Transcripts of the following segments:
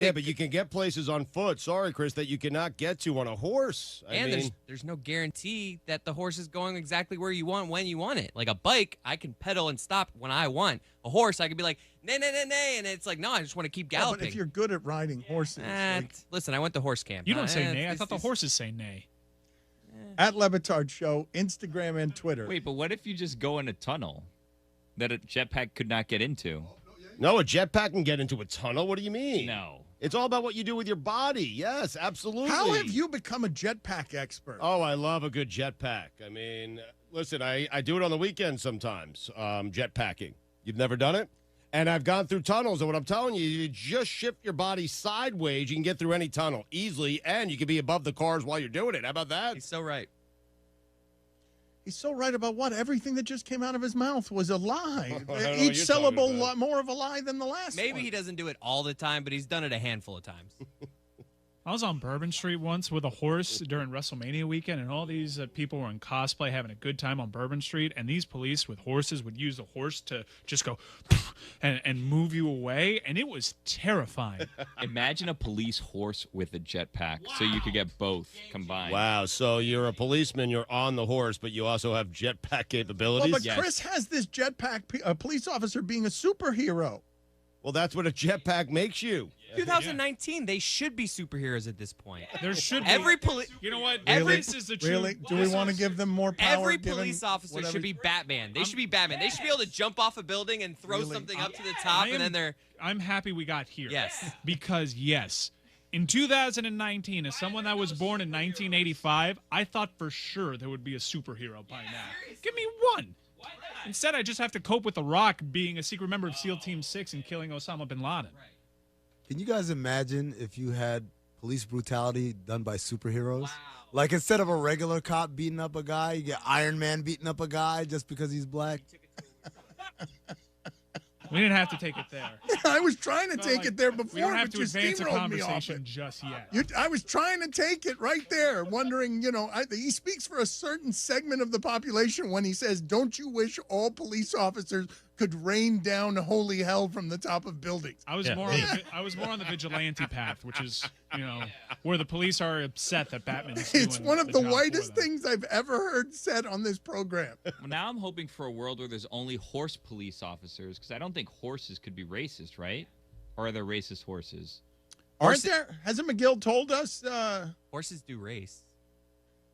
Yeah, but you can get places on foot, sorry, Chris, that you cannot get to on a horse. I mean, there's no guarantee that the horse is going exactly where you want when you want it. Like a bike, I can pedal and stop when I want. A horse, I can be like, nay, nay, nay, nay, and it's like, no, I just want to keep galloping. But if you're good at riding horses. Listen, I went to horse camp. You don't say nay. I thought the horses say nay. At Levitard Show, Instagram and Twitter. Wait, but what if you just go in a tunnel that a jetpack could not get into? No, a jetpack can get into a tunnel. What do you mean? No. It's all about what you do with your body. Yes, absolutely. How have you become a jetpack expert? Oh, I love a good jetpack. I mean, listen, I do it on the weekend sometimes, jetpacking. You've never done it? And I've gone through tunnels, and what I'm telling you, you just shift your body sideways, you can get through any tunnel easily, and you can be above the cars while you're doing it. How about that? He's so right. He's so right about what? Everything that just came out of his mouth was a lie. Each syllable more of a lie than the last Maybe one. he doesn't do it all the time, but he's done it a handful of times. I was on Bourbon Street once with a horse during WrestleMania weekend, and all these people were in cosplay having a good time on Bourbon Street, and these police with horses would use the horse to just go and move you away, and it was terrifying. Imagine a police horse with a jetpack, so you could get both combined. Wow, so you're a policeman, you're on the horse, but you also have jetpack capabilities? Well, but Chris has this jetpack, a police officer being a superhero. Well, that's what a jetpack makes you. 2019, they should be superheroes at this point. There should be. Every police. You know what? Really? This is the truth. Really? Do we want to give them more power? Every police officer should be Batman. They should be Batman. They should be able to jump off a building and throw something up to the top, and then they're. I'm happy we got here. Yes. Because, yes, in 2019, as someone that was born in 1985, I thought for sure there would be a superhero by now. Give me one. Instead, I just have to cope with The Rock being a secret member of SEAL Team 6 and killing Osama bin Laden. Can you guys imagine if you had police brutality done by superheroes? Wow. Like instead of a regular cop beating up a guy, you get Iron Man beating up a guy just because he's black? We didn't have to take it there. I was trying to take it there before, we don't have but to you advance a steamrolled me off conversation it. just yet. I was trying to take it right there, wondering, he speaks for a certain segment of the population when he says, don't you wish all police officers could rain down holy hell from the top of buildings? I was more on the vigilante path, which is, where the police are upset that Batman is doing It's one of the job whitest for them. things I've ever heard said on this program. Well, now I'm hoping for a world where there's only horse police officers, because I don't think horses could be racist, right? Or are there racist horses? Aren't there? Hasn't McGill told us? Horses do race.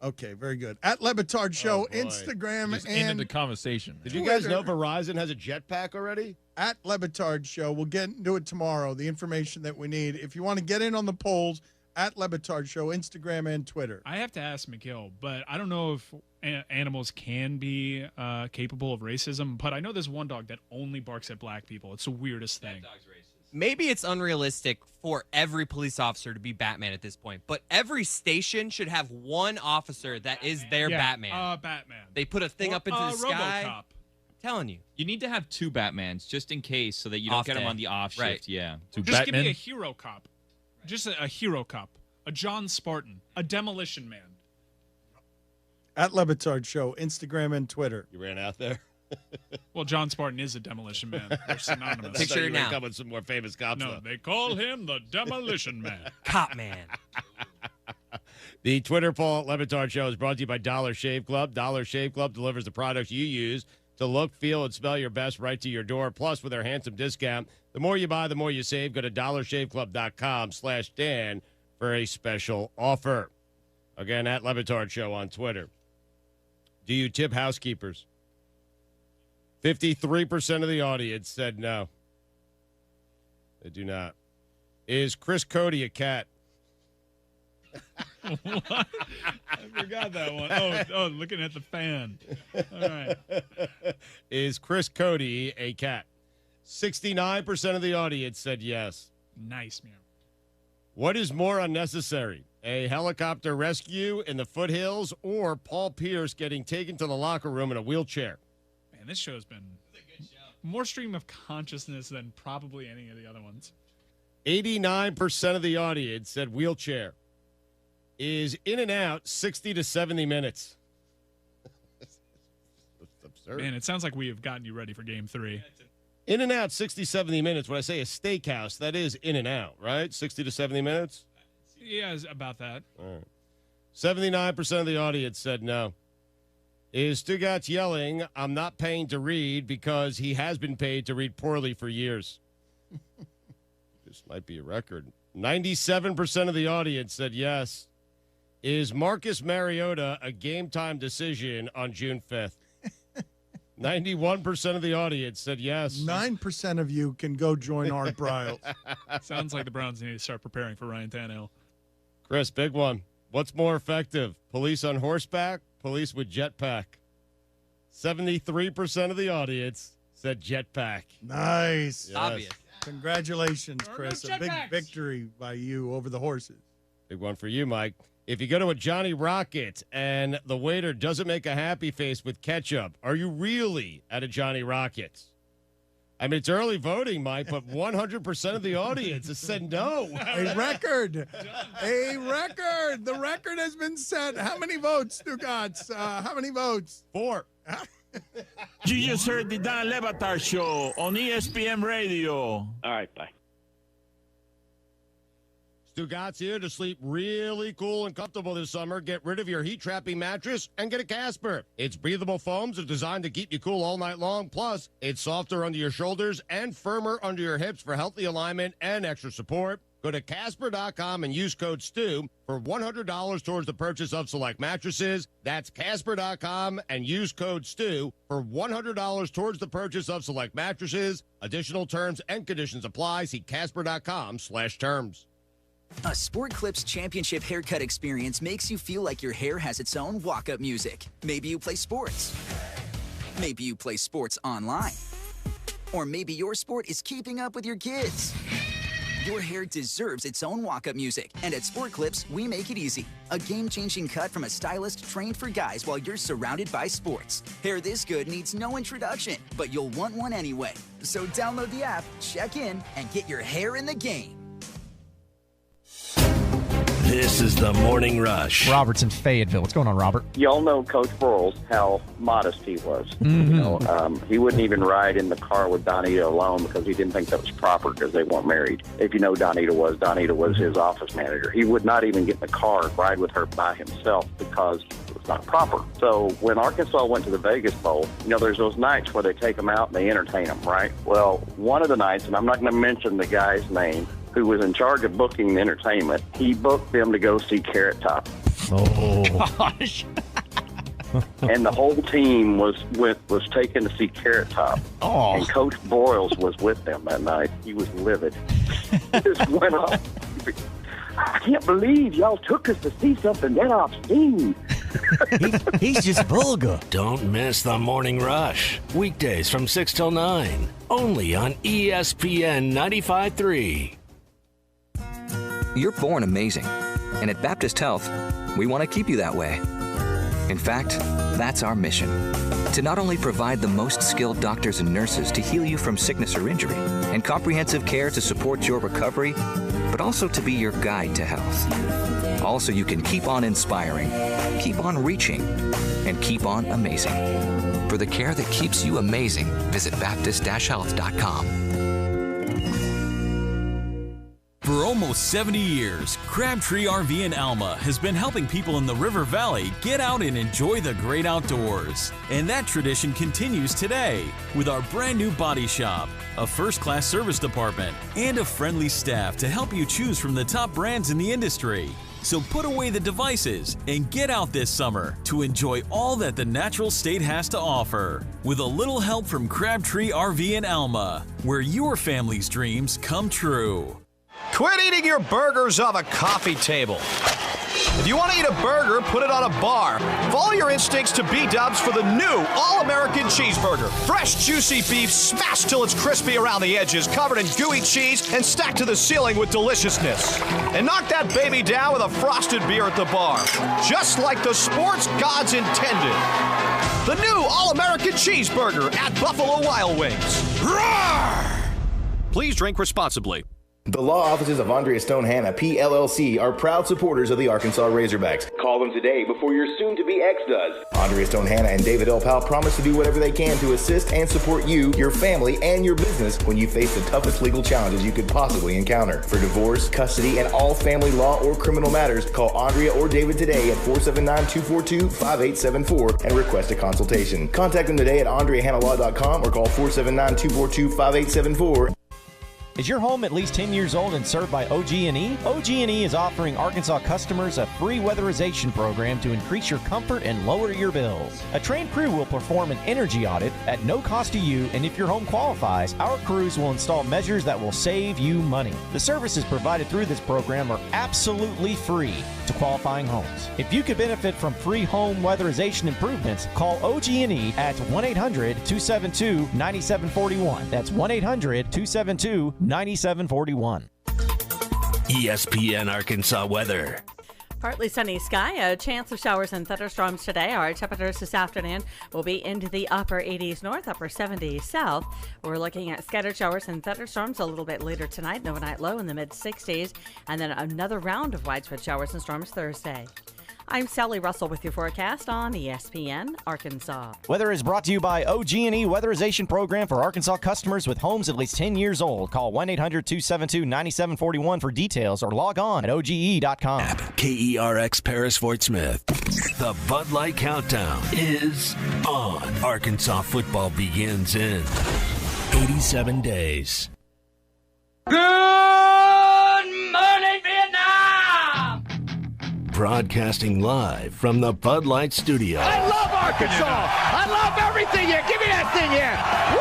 Okay, very good. At Lebitard Show, boy. Instagram, Just and ended the conversation. Did you guys know Verizon has a jetpack already? At Lebitard Show. We'll get into it tomorrow, the information that we need. If you want to get in on the polls, at Lebitard Show, Instagram and Twitter. I have to ask McGill, but I don't know if animals can be capable of racism, but I know there's one dog that only barks at black people. It's the weirdest thing. That dog's racist. Maybe it's unrealistic for every police officer to be Batman at this point, but every station should have one officer that is their Batman. Batman. They put a thing up into the sky. RoboCop. Telling you. You need to have two Batmans just in case, so that you don't Off get them day. on the off shift. Right. Yeah. To Just Batman? give me a hero cop. Just a hero cop. A John Spartan. A Demolition Man. At Lebitard Show, Instagram and Twitter. You ran out there? Well, John Spartan is a Demolition Man. They're synonymous. Picture I thought you it were now. coming with some more famous cops. No, though. they call him the Demolition Man. Cop Man. The Twitter poll at Levitard Show is brought to you by Dollar Shave Club. Dollar Shave Club delivers the products you use to look, feel, and smell your best right to your door. Plus, with their handsome discount, the more you buy, the more you save. Go to dollarshaveclub.com/Dan for a special offer. Again, at Levitard Show on Twitter. Do you tip housekeepers? 53% of the audience said no. They do not. Is Chris Cody a cat? What? I forgot that one. Oh, looking at the fan. All right. Is Chris Cody a cat? 69% of the audience said yes. Nice, man. What is more unnecessary? A helicopter rescue in the foothills or Paul Pierce getting taken to the locker room in a wheelchair? Man, this show's been more stream of consciousness than probably any of the other ones. 89% of the audience said wheelchair. Is in and out 60 to 70 minutes. That's absurd. Man, it sounds like we have gotten you ready for Game 3. In and out, 60, 70 minutes. When I say a steakhouse, that is in and out, right? 60 to 70 minutes? Yeah, it's about that. All right. 79% of the audience said no. Is Stugatz yelling, I'm not paying to read because he has been paid to read poorly for years? This might be a record. 97% of the audience said yes. Is Marcus Mariota a game-time decision on June 5th? 91% of the audience said yes. 9% of you can go join Art Briles. Sounds like the Browns need to start preparing for Ryan Tannehill. Chris, big one. What's more effective, police on horseback, police with jetpack? 73% of the audience said jetpack. Nice. Yes. Obvious. Congratulations, There are Chris. no A big jetpacks. victory by you over the horses. Big one for you, Mike. If you go to a Johnny Rocket and the waiter doesn't make a happy face with ketchup, are you really at a Johnny Rocket? I mean, it's early voting, Mike, but 100% of the audience has said no. A record. A record. The record has been set. How many votes, Stugatz? How many votes? 4. You just heard the Don Levatar Show on ESPN Radio. All right, bye. Stugatz here to sleep really cool and comfortable this summer. Get rid of your heat-trapping mattress and get a Casper. Its breathable foams are designed to keep you cool all night long. Plus, it's softer under your shoulders and firmer under your hips for healthy alignment and extra support. Go to Casper.com and use code STU for $100 towards the purchase of select mattresses. That's Casper.com and use code STU for $100 towards the purchase of select mattresses. Additional terms and conditions apply. See Casper.com/terms. A Sport Clips Championship haircut experience makes you feel like your hair has its own walk-up music. Maybe you play sports. Maybe you play sports online. Or maybe your sport is keeping up with your kids. Your hair deserves its own walk-up music. And at Sport Clips, we make it easy. A game-changing cut from a stylist trained for guys while you're surrounded by sports. Hair this good needs no introduction, but you'll want one anyway. So download the app, check in, and get your hair in the game. This is the Morning Rush. Robert's in Fayetteville. What's going on, Robert? Y'all know Coach Broyles, how modest he was. Mm-hmm. You know, he wouldn't even ride in the car with Donita alone because he didn't think that was proper because they weren't married. If you know Donita was his office manager. He would not even get in the car and ride with her by himself because it was not proper. So when Arkansas went to the Vegas Bowl, you know, there's those nights where they take them out and they entertain them, right? Well, one of the nights, and I'm not going to mention the guy's name, who was in charge of booking the entertainment, he booked them to go see Carrot Top. Oh, Gosh. And the whole team was taken to see Carrot Top. Oh. And Coach Broyles was with them that night. He was livid. He just went up. I can't believe y'all took us to see something that obscene. He's just vulgar. Don't miss the Morning Rush. Weekdays from 6 till 9. Only on ESPN 95.3. You're born amazing, and at Baptist Health, we want to keep you that way. In fact, that's our mission, to not only provide the most skilled doctors and nurses to heal you from sickness or injury, and comprehensive care to support your recovery, but also to be your guide to health. Also, you can keep on inspiring, keep on reaching, and keep on amazing. For the care that keeps you amazing, visit Baptist-Health.com. For almost 70 years, Crabtree RV in Alma has been helping people in the River Valley get out and enjoy the great outdoors. And that tradition continues today with our brand new body shop, a first-class service department, and a friendly staff to help you choose from the top brands in the industry. So put away the devices and get out this summer to enjoy all that the natural state has to offer. With a little help from Crabtree RV in Alma, where your family's dreams come true. Quit eating your burgers off a coffee table. If you want to eat a burger, put it on a bar. Follow your instincts to B-dubs for the new All-American Cheeseburger. Fresh, juicy beef smashed till it's crispy around the edges, covered in gooey cheese, and stacked to the ceiling with deliciousness. And knock that baby down with a frosted beer at the bar, just like the sports gods intended. The new All-American Cheeseburger at Buffalo Wild Wings. Roar! Please drink responsibly. The law offices of Andrea Stone Hanna, PLLC, are proud supporters of the Arkansas Razorbacks. Call them today before your soon-to-be ex does. Andrea Stone Hanna and David L. Powell promise to do whatever they can to assist and support you, your family, and your business when you face the toughest legal challenges you could possibly encounter. For divorce, custody, and all family law or criminal matters, call Andrea or David today at 479-242-5874 and request a consultation. Contact them today at AndreaHannahLaw.com or call 479-242-5874. Is your home at least 10 years old and served by OG&E? OG&E is offering Arkansas customers a free weatherization program to increase your comfort and lower your bills. A trained crew will perform an energy audit at no cost to you, and if your home qualifies, our crews will install measures that will save you money. The services provided through this program are absolutely free to qualifying homes. If you could benefit from free home weatherization improvements, call OG&E at 1-800-272-9741. That's 1-800-272-9741. ESPN Arkansas weather. Partly sunny sky, a chance of showers and thunderstorms today. Our temperatures this afternoon will be into the upper 80s north, upper 70s south. We're looking at scattered showers and thunderstorms a little bit later tonight. No overnight low in the mid-60s, and then another round of widespread showers and storms Thursday. I'm Sally Russell with your forecast on ESPN Arkansas. Weather is brought to you by OG&E Weatherization Program for Arkansas customers with homes at least 10 years old. Call 1-800-272-9741 for details or log on at OGE.com. KERX Paris Fort Smith. The Bud Light Countdown is on. Arkansas football begins in 87 days. Good morning, Vietnam! Broadcasting live from the Bud Light Studio. I love Arkansas! I love everything here! Give me that thing here! Woo!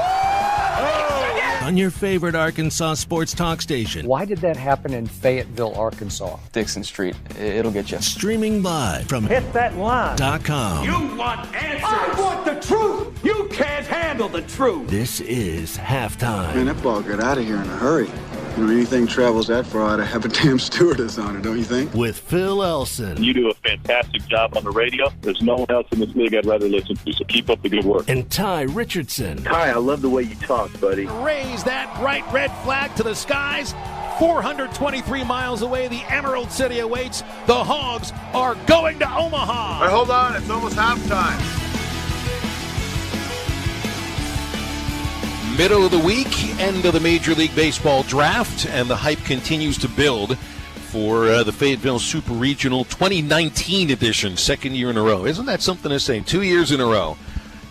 On your favorite Arkansas sports talk station. Why did that happen in Fayetteville, Arkansas? Dixon Street. It'll get you. Streaming live from Hit that line. .com. You want answers! I want the truth! You can't handle the truth! This is halftime. Man, that ball got out of here in a hurry. You know, anything travels that far, ought to have a damn stewardess on it, don't you think? With Phil Elson. You do a fantastic job on the radio. There's no one else in this league I'd rather listen to, so keep up the good work. And Tye Richardson. Tye, I love the way you talk, buddy. Raise that bright red flag to the skies. 423 miles away, the Emerald City awaits. The Hogs are going to Omaha. Hey, hold on, it's almost halftime. Middle of the week, end of the Major League Baseball draft, and the hype continues to build for the Fayetteville Super Regional 2019 edition, second year in a row. Isn't that something to say? 2 years in a row,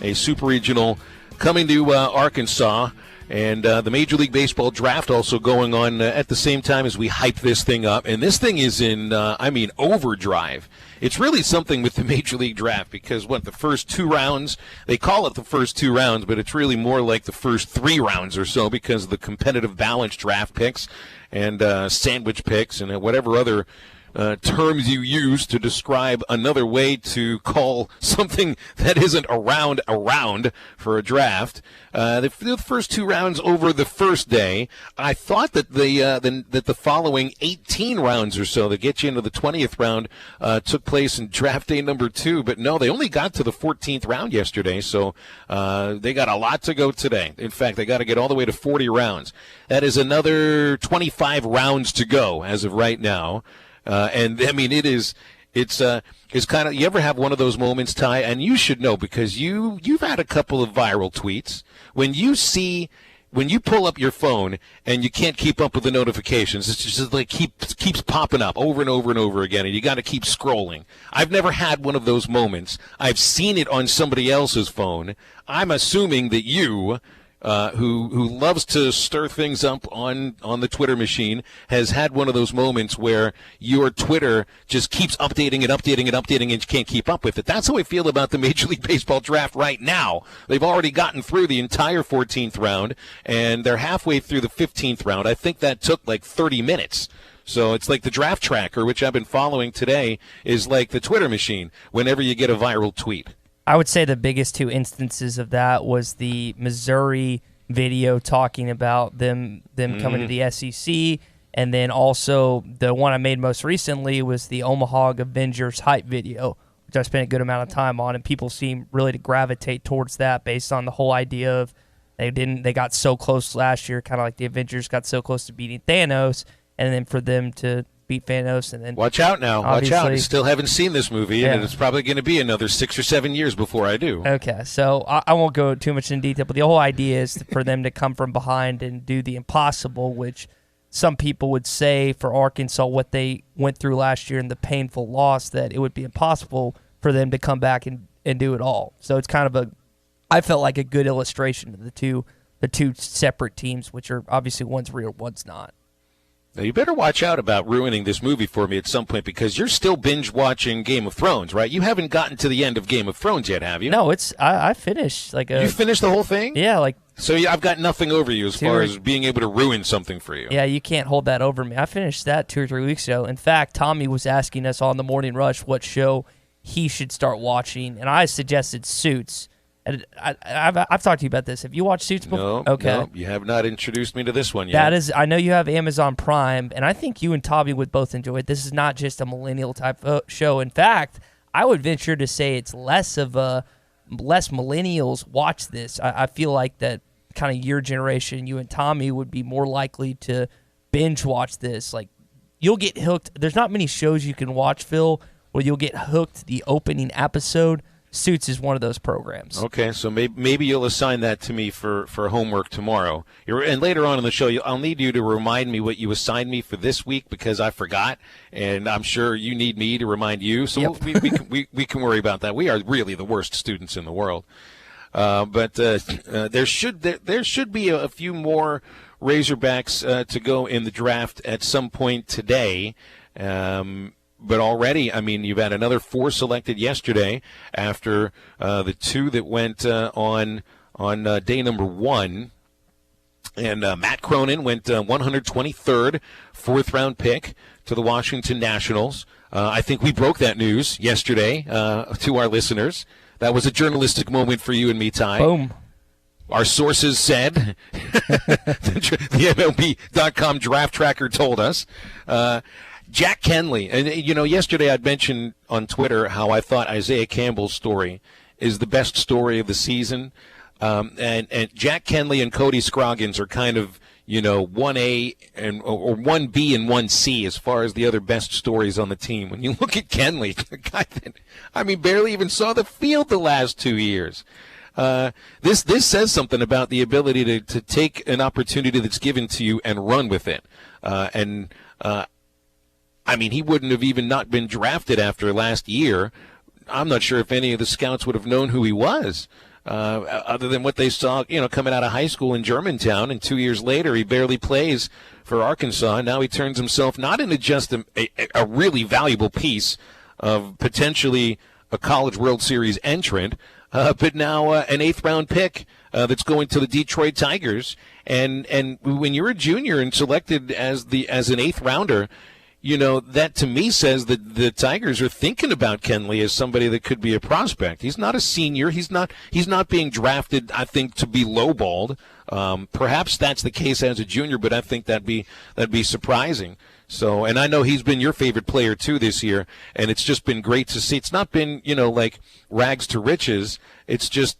a Super Regional coming to Arkansas, and the Major League Baseball draft also going on at the same time as we hype this thing up. And this thing is in, overdrive. It's really something with the Major League Draft because, the first 2 rounds, they call it the first 2 rounds, but it's really more like the first 3 rounds or so because of the competitive balanced draft picks and sandwich picks and whatever other terms you use to describe another way to call something that isn't a round for a draft. The first 2 rounds over the first day. I thought that the following 18 rounds or so that get you into the 20th round took place in draft day number 2, but no, they only got to the 14th round yesterday, so they got a lot to go today. In fact, they got to get all the way to 40 rounds. That is another 25 rounds to go as of right now. It's kind of, you ever have one of those moments, Tye, and you should know because you've had a couple of viral tweets when you pull up your phone and you can't keep up with the notifications. It's just like keeps popping up over and over and over again, and you got to keep scrolling. I've never had one of those moments. I've seen it on somebody else's phone. I'm assuming that you, who loves to stir things up on the Twitter machine, has had one of those moments where your Twitter just keeps updating and you can't keep up with it. That's how I feel about the Major League Baseball draft right now. They've already gotten through the entire 14th round, and they're halfway through the 15th round. I think that took like 30 minutes. So it's like the draft tracker, which I've been following today, is like the Twitter machine whenever you get a viral tweet. I would say the biggest 2 instances of that was the Missouri video talking about them coming to the SEC, and then also the one I made most recently was the Omaha Avengers hype video, which I spent a good amount of time on, and people seem really to gravitate towards that based on the whole idea of They didn't. They got so close last year, kind of like the Avengers got so close to beating Thanos, and then for them to beat Thanos, and then watch out now. Watch out. I still haven't seen this movie, and Yeah. it's probably going to be another 6 or 7 years before I do. Okay, so I won't go too much in detail, but the whole idea is for them to come from behind and do the impossible, which some people would say for Arkansas, what they went through last year and the painful loss, that it would be impossible for them to come back and do it all. So it's kind of I felt like a good illustration of the two separate teams, which are obviously one's real, one's not. Now, you better watch out about ruining this movie for me at some point, because you're still binge-watching Game of Thrones, right? You haven't gotten to the end of Game of Thrones yet, have you? No, I finished. You finished the whole thing? Yeah. So I've got nothing over you as far as being able to ruin something for you. Yeah, you can't hold that over me. I finished that 2 or 3 weeks ago. In fact, Tommy was asking us on the Morning Rush what show he should start watching, and I suggested Suits. And I've talked to you about this. Have you watched Suits before? No, you have not introduced me to this one yet. That is, I know you have Amazon Prime, and I think you and Tommy would both enjoy it. This is not just a millennial type show. In fact, I would venture to say it's less millennials watch this. I feel like that kind of your generation, you and Tommy, would be more likely to binge watch this. Like, you'll get hooked. There's not many shows you can watch, Phil, where you'll get hooked the opening episode. Suits is one of those programs. Okay, so maybe you'll assign that to me for homework tomorrow. And later on in the show, I'll need you to remind me what you assigned me for this week, because I forgot, and I'm sure you need me to remind you. So we can worry about that. We are really the worst students in the world. But there should be a few more Razorbacks to go in the draft at some point today. But already, I mean, you've had another 4 selected yesterday after the 2 that went on day number 1. And Matt Cronin went 123rd, 4th-round pick to the Washington Nationals. I think we broke that news yesterday to our listeners. That was a journalistic moment for you and me, Tye. Boom. Our sources said, the MLB.com draft tracker told us. Jack Kenley, and yesterday I'd mentioned on Twitter how I thought Isaiah Campbell's story is the best story of the season, and Jack Kenley and Cody Scroggins are kind of 1A or 1B and 1C as far as the other best stories on the team. When you look at Kenley, the guy that barely even saw the field the last 2 years. This says something about the ability to take an opportunity that's given to you and run with it, he wouldn't have even not been drafted after last year. I'm not sure if any of the scouts would have known who he was, other than what they saw, coming out of high school in Germantown. And 2 years later, he barely plays for Arkansas. Now he turns himself not into just a really valuable piece of potentially a College World Series entrant, but now an 8th-round pick that's going to the Detroit Tigers. And when you're a junior and selected as an 8th rounder, that to me says that the Tigers are thinking about Kenley as somebody that could be a prospect. He's not a senior. He's not being drafted, I think, to be lowballed. Perhaps that's the case as a junior, but I think that'd be surprising. So, and I know he's been your favorite player too this year, and it's just been great to see. It's not been, like rags to riches. It's just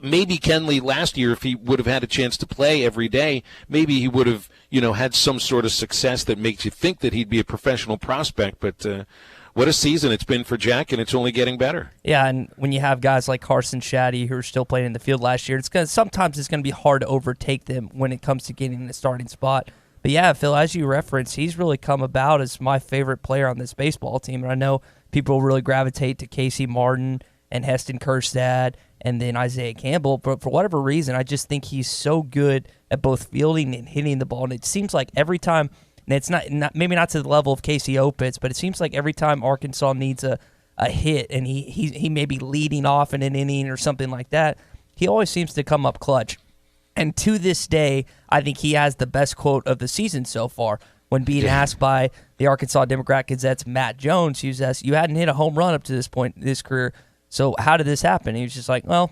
maybe Kenley last year, if he would have had a chance to play every day, maybe he would have, had some sort of success that makes you think that he'd be a professional prospect. But what a season it's been for Jack, and it's only getting better. Yeah, and when you have guys like Carson Shaddy who are still playing in the field last year, sometimes it's going to be hard to overtake them when it comes to getting the starting spot. But yeah, Phil, as you referenced, he's really come about as my favorite player on this baseball team. And I know people really gravitate to Casey Martin and Heston Kjerstad and then Isaiah Campbell. But for whatever reason, I just think he's so good at both fielding and hitting the ball. And it seems like every time, and it's not maybe not to the level of Casey Opitz, but it seems like every time Arkansas needs a hit and he may be leading off in an inning or something like that, he always seems to come up clutch. And to this day, I think he has the best quote of the season so far. When being asked by the Arkansas Democrat-Gazette's Matt Jones, he was asked, "You hadn't hit a home run up to this point in his career, so how did this happen?" And he was just like, "Well,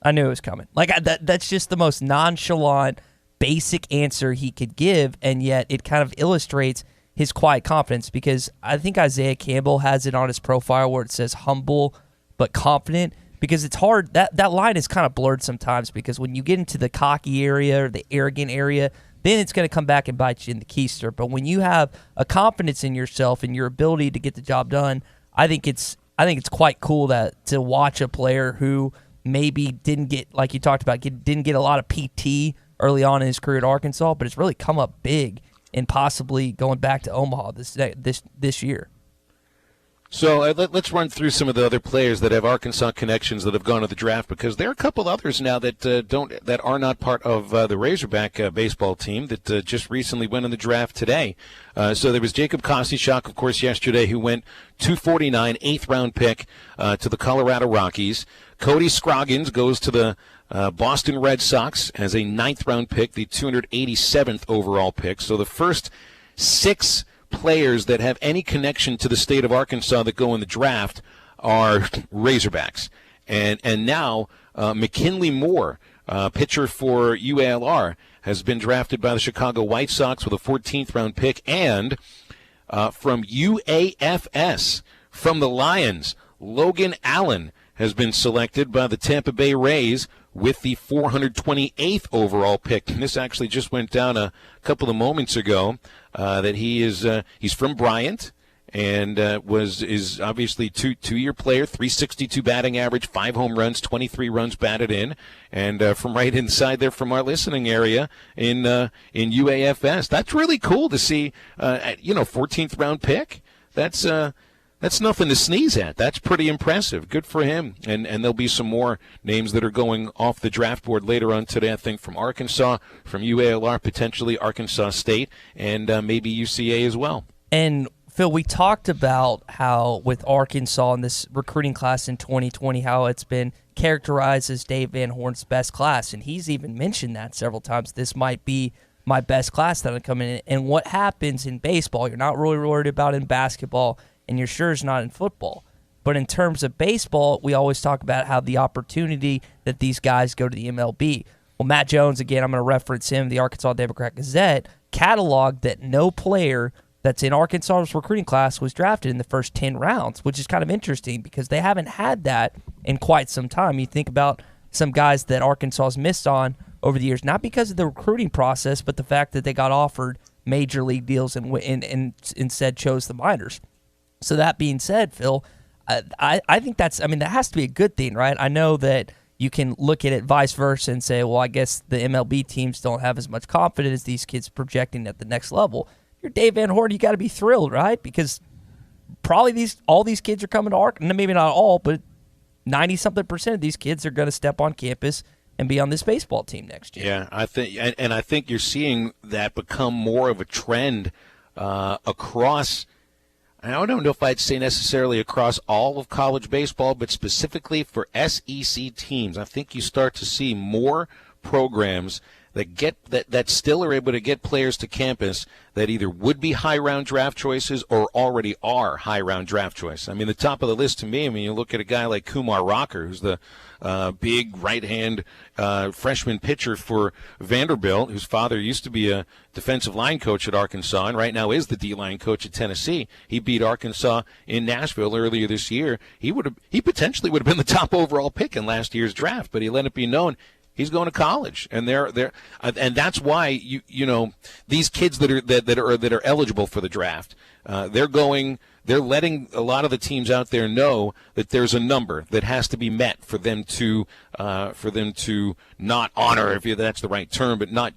I knew it was coming." Like that's just the most nonchalant, basic answer he could give, and yet it kind of illustrates his quiet confidence, because I think Isaiah Campbell has it on his profile where it says humble but confident. because it's hard. That line is kind of blurred sometimes because when you get into the cocky area or the arrogant area, then it's going to come back and bite you in the keister. But when you have a confidence in yourself and your ability to get the job done, I think it's quite cool to watch a player who maybe didn't get, like you talked about, didn't get a lot of PT early on in his career at Arkansas, but it's really come up big and possibly going back to Omaha this year. So let's run through some of the other players that have Arkansas connections that have gone to the draft, because there are a couple others now that are not part of the Razorback baseball team that just recently went in the draft today. So there was Jacob Kostishock, of course, yesterday, who went 249, 8th round pick to the Colorado Rockies. Cody Scroggins goes to the Boston Red Sox as a 9th round pick, the 287th overall pick. So the first 6 players that have any connection to the state of Arkansas that go in the draft are Razorbacks. And now McKinley Moore, pitcher for UALR, has been drafted by the Chicago White Sox with a 14th round pick. And from UAFS, from the Lions, Logan Allen has been selected by the Tampa Bay Rays with the 428th overall pick. And this actually just went down a couple of moments ago. That he's from Bryant and is obviously two-year player, 362 batting average, 5 home runs, 23 runs batted in, and from right inside there from our listening area in UAFS. That's really cool to see. 14th round pick. That's nothing to sneeze at. That's pretty impressive. Good for him. And there'll be some more names that are going off the draft board later on today, I think, from Arkansas, from UALR, potentially Arkansas State, and maybe UCA as well. And, Phil, we talked about how with Arkansas in this recruiting class in 2020, how it's been characterized as Dave Van Horn's best class. And he's even mentioned that several times. This might be my best class that I'm coming in. And what happens in baseball, you're not really worried about in basketball, and you're sure it's not in football. But in terms of baseball, we always talk about how the opportunity that these guys go to the MLB. Well, Matt Jones, again, I'm going to reference him, the Arkansas Democrat-Gazette, cataloged that no player that's in Arkansas's recruiting class was drafted in the first 10 rounds, which is kind of interesting because they haven't had that in quite some time. You think about some guys that Arkansas's missed on over the years, not because of the recruiting process, but the fact that they got offered major league deals and instead chose the minors. So that being said, Phil, I think that has to be a good thing, right? I know that you can look at it vice versa and say, well, I guess the MLB teams don't have as much confidence as these kids projecting at the next level. If you're Dave Van Horn, you got to be thrilled, right? Because probably all these kids are coming to Arkansas. Maybe not all, but 90-something% of these kids are going to step on campus and be on this baseball team next year. Yeah, I think you're seeing that become more of a trend across. I don't know if I'd say necessarily across all of college baseball, but specifically for SEC teams. I think you start to see more programs that still are able to get players to campus that either would be high-round draft choices or already are high-round draft choices. I mean, the top of the list to me, you look at a guy like Kumar Rocker, who's the big right-hand freshman pitcher for Vanderbilt, whose father used to be a defensive line coach at Arkansas and right now is the D-line coach at Tennessee. He beat Arkansas in Nashville earlier this year. He potentially would have been the top overall pick in last year's draft, but he let it be known he's going to college, and and that's why these kids that are eligible for the draft, they're letting a lot of the teams out there know that there's a number that has to be met for them to not honor, if that's the right term, but not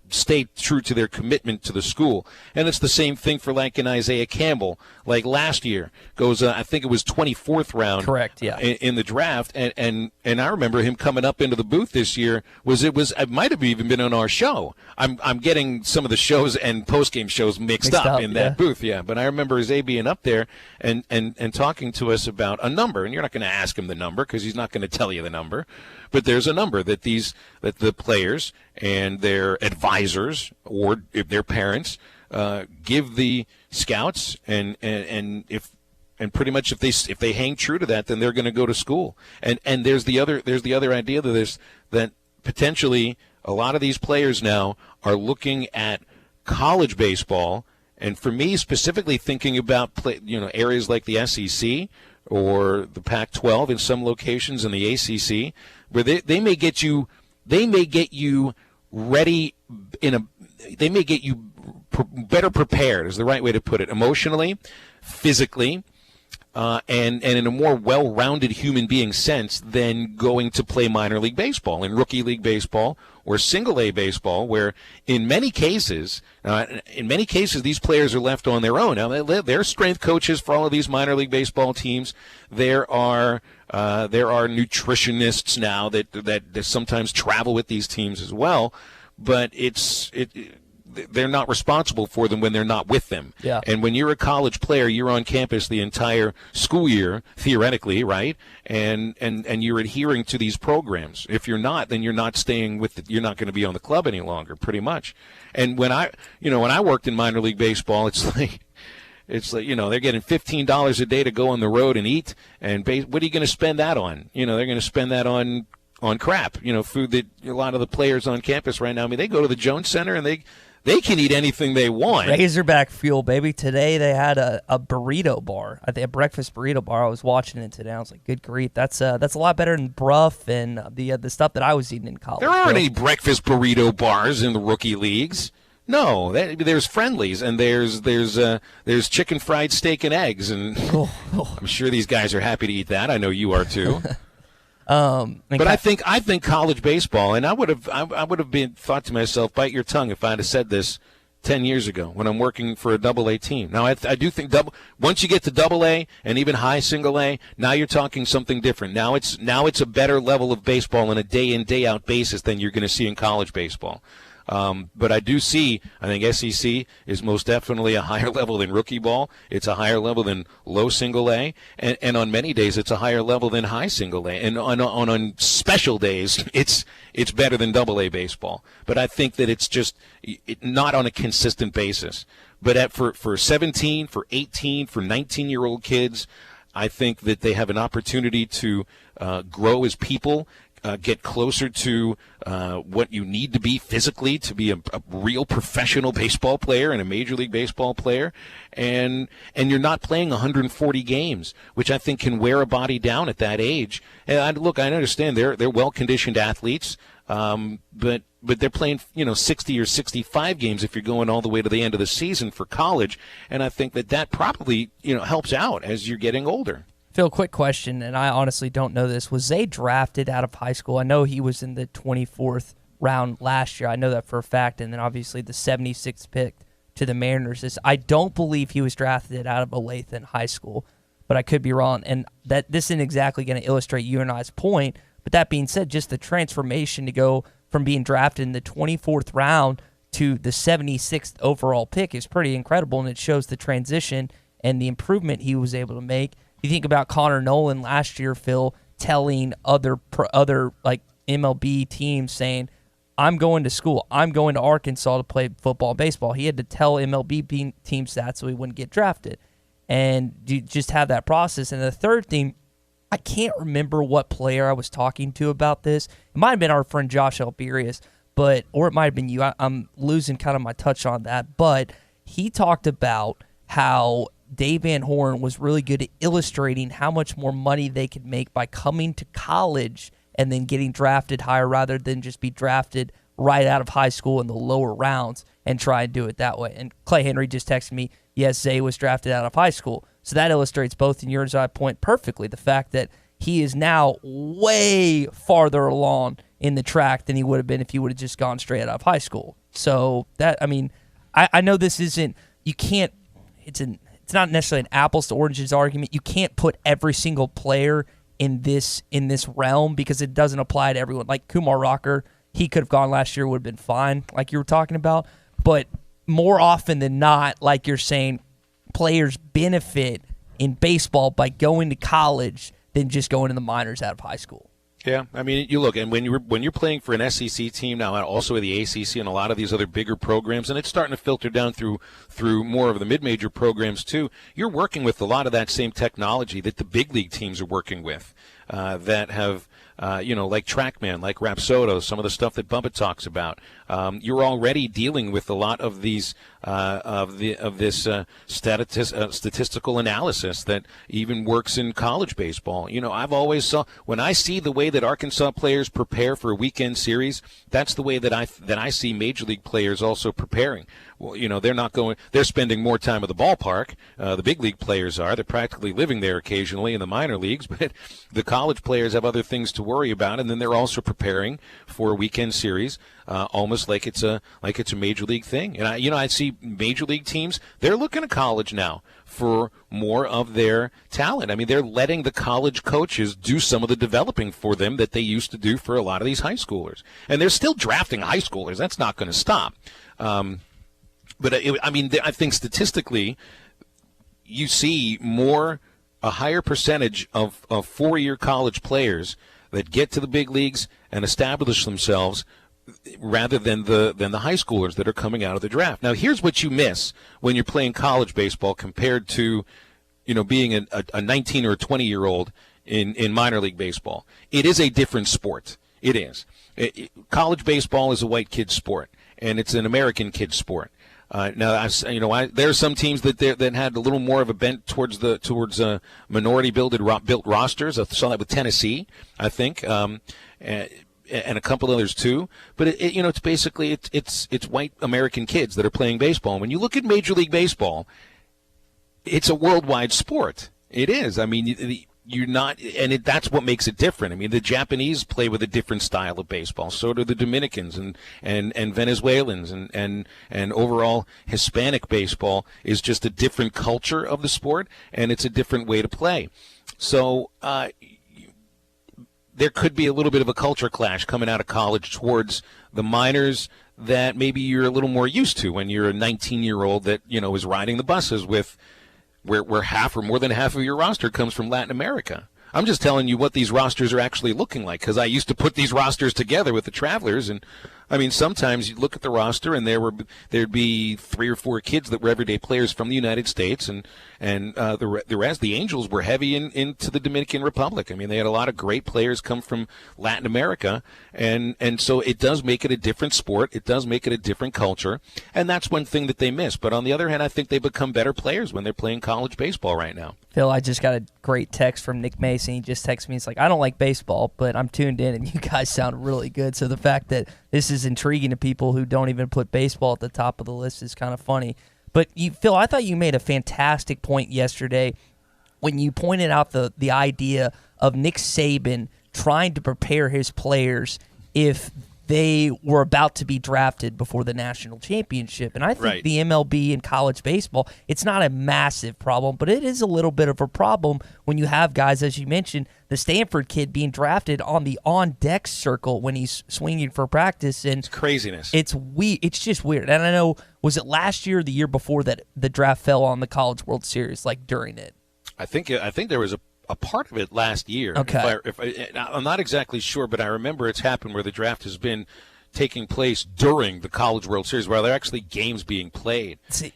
stay true to their commitment to the school. And it's the same thing for like an Isaiah Campbell, like last year goes, I think it was 24th round, correct, yeah, in the draft, and I remember him coming up into the booth this year. It might have even been on our show. I'm getting some of the shows and post game shows mixed up in that booth, yeah. But I remember Isaiah being up there and talking to us about a number, and you're not going to ask him the number because he's not going to tell you the number. But there's a number that the players and their advisors or if their parents give the scouts, and pretty much if they hang true to that, then they're going to go to school. And there's the other idea to this, that potentially a lot of these players now are looking at college baseball, and for me specifically thinking about areas like the SEC. or the Pac-12 in some locations in the ACC, where they may get you ready they may get you better prepared is the right way to put it, emotionally, physically, and in a more well-rounded human being sense than going to play minor league baseball, in rookie league baseball or single-A baseball, where in many cases these players are left on their own. Now, they're strength coaches for all of these minor league baseball teams. There are nutritionists now that sometimes travel with these teams as well, but they're not responsible for them when they're not with them. Yeah. And when you're a college player, you're on campus the entire school year, theoretically, right? And you're adhering to these programs. If you're not, then you're not staying you're not going to be on the club any longer, pretty much. And when I worked in minor league baseball, it's like, they're getting $15 a day to go on the road and eat. And what are you going to spend that on? They're going to spend that on crap, food that a lot of the players on campus right now, I mean, they go to the Jones Center and they can eat anything they want. Razorback fuel, baby. Today they had a burrito bar. I think a breakfast burrito bar. I was watching it today. I was like, good grief. That's a lot better than Bruff and the stuff that I was eating in college. There aren't any breakfast burrito bars in the rookie leagues. No, there's Friendlies and there's chicken fried steak and eggs, and I'm sure these guys are happy to eat that. I know you are too. But I think college baseball, and I would have thought to myself, bite your tongue if I'd have said this 10 years ago when I'm working for a AA team. Now I do think once you get to AA and even high single A, now you're talking something different. Now it's a better level of baseball on a day in day out basis than you're going to see in college baseball. But I think SEC is most definitely a higher level than rookie ball. It's a higher level than low single A. And on many days, it's a higher level than high single A. And on special days, it's better than AA baseball. But I think that it's just not on a consistent basis. But for 17, for 18, for 19-year-old kids, I think that they have an opportunity to grow as people, get closer to what you need to be physically to be a real professional baseball player and a Major League Baseball player, and you're not playing 140 games, which I think can wear a body down at that age. And I understand they're well-conditioned athletes, but they're playing 60 or 65 games if you're going all the way to the end of the season for college, and I think that probably helps out as you're getting older. Phil, quick question, and I honestly don't know this. Was Zay drafted out of high school? I know he was in the 24th round last year. I know that for a fact, and then obviously the 76th pick to the Mariners. I don't believe he was drafted out of Olathe high school, but I could be wrong, and that this isn't exactly going to illustrate you and I's point, but that being said, just the transformation to go from being drafted in the 24th round to the 76th overall pick is pretty incredible, and it shows the transition and the improvement he was able to make. You think about Connor Nolan last year, Phil, telling other like MLB teams saying, I'm going to school. I'm going to Arkansas to play football and baseball. He had to tell MLB teams that so he wouldn't get drafted. And you just have that process. And the third thing, I can't remember what player I was talking to about this. It might have been our friend Josh Alberius, or it might have been you. I'm losing kind of my touch on that. But he talked about how Dave Van Horn was really good at illustrating how much more money they could make by coming to college and then getting drafted higher rather than just be drafted right out of high school in the lower rounds and try and do it that way. And Clay Henry just texted me, yes, Zay was drafted out of high school. So that illustrates both in yours and my point perfectly, the fact that he is now way farther along in the track than he would have been if he would have just gone straight out of high school. So that, I know this isn't, it's not necessarily an apples to oranges argument. You can't put every single player in this realm because it doesn't apply to everyone. Like Kumar Rocker, he could have gone last year, would have been fine, like you were talking about. But more often than not, like you're saying, players benefit in baseball by going to college than just going to the minors out of high school. Yeah, you look, and when you're playing for an SEC team now, also the ACC and a lot of these other bigger programs, and it's starting to filter down through more of the mid-major programs too. You're working with a lot of that same technology that the big league teams are working with, that have like TrackMan, like Rapsodo, some of the stuff that Bubba talks about. You're already dealing with a lot of these statistical analysis that even works in college baseball. I've always when I see the way that Arkansas players prepare for a weekend series, that's the way that I see Major League players also preparing. Well, they're spending more time at the ballpark. The big league players are. They're practically living there occasionally in the minor leagues, but the college players have other things to worry about, and then they're also preparing for a weekend series, almost like it's a major league thing. And I see major league teams, they're looking to college now for more of their talent. I mean, they're letting the college coaches do some of the developing for them that they used to do for a lot of these high schoolers. And they're still drafting high schoolers. That's not going to stop. But I think statistically, you see a higher percentage of 4-year college players that get to the big leagues and establish themselves rather than the high schoolers that are coming out of the draft. Now, here's what you miss when you're playing college baseball compared to, being a 19 or a 20-year-old in minor league baseball. It is a different sport. It is. College baseball is a white kid's sport, and it's an American kid's sport. Now, there are some teams that had a little more of a bent towards minority built rosters. I saw that with Tennessee, I think, and a couple others too. But it's basically it's white American kids that are playing baseball. And when you look at Major League Baseball, it's a worldwide sport. It is. I mean, you're not, and that's what makes it different. I mean, the Japanese play with a different style of baseball. So do the Dominicans and Venezuelans and overall Hispanic baseball is just a different culture of the sport, and it's a different way to play. So there could be a little bit of a culture clash coming out of college towards the minors that maybe you're a little more used to when you're a 19-year-old that is riding the buses with. Where half or more than half of your roster comes from Latin America. I'm just telling you what these rosters are actually looking like, because I used to put these rosters together with the Travelers, and I mean, sometimes you look at the roster and there'd be 3 or 4 kids that were everyday players from the United States, and the rest, the Angels were heavy into the Dominican Republic. I mean, they had a lot of great players come from Latin America, and so it does make it a different sport. It does make it a different culture, and that's one thing that they miss. But on the other hand, I think they become better players when they're playing college baseball right now. Phil, I just got a great text from Nick Mason. He just texted me. He's like, I don't like baseball, but I'm tuned in, and you guys sound really good. So the fact that this is intriguing to people who don't even put baseball at the top of the list is kind of funny. But, Phil, I thought you made a fantastic point yesterday when you pointed out the idea of Nick Saban trying to prepare his players if they were about to be drafted before the national championship. And I think the MLB and college baseball, it's not a massive problem, but it is a little bit of a problem when you have guys, as you mentioned, the Stanford kid being drafted on the on-deck circle when he's swinging for practice. And it's craziness. It's just weird. And I know, was it last year or the year before that the draft fell on the College World Series, like during it? I think there was a part of it last year. Okay. I'm not exactly sure, but I remember it's happened where the draft has been taking place during the College World Series, where there are actually games being played. See,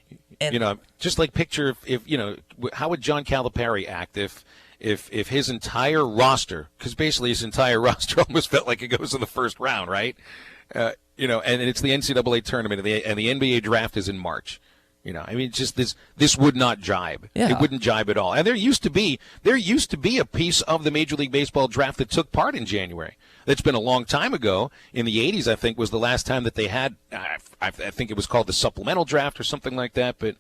just like picture if how would John Calipari act if his entire roster, because basically his entire roster almost felt like it goes in the first round, right? And it's the NCAA tournament, and the NBA draft is in March. I mean, just this would not jibe. Yeah. It wouldn't jibe at all. And there used to be a piece of the Major League Baseball draft that took part in January. That's been a long time ago. In the 80s, I think, was the last time that they had. I think it was called the supplemental draft or something like that. But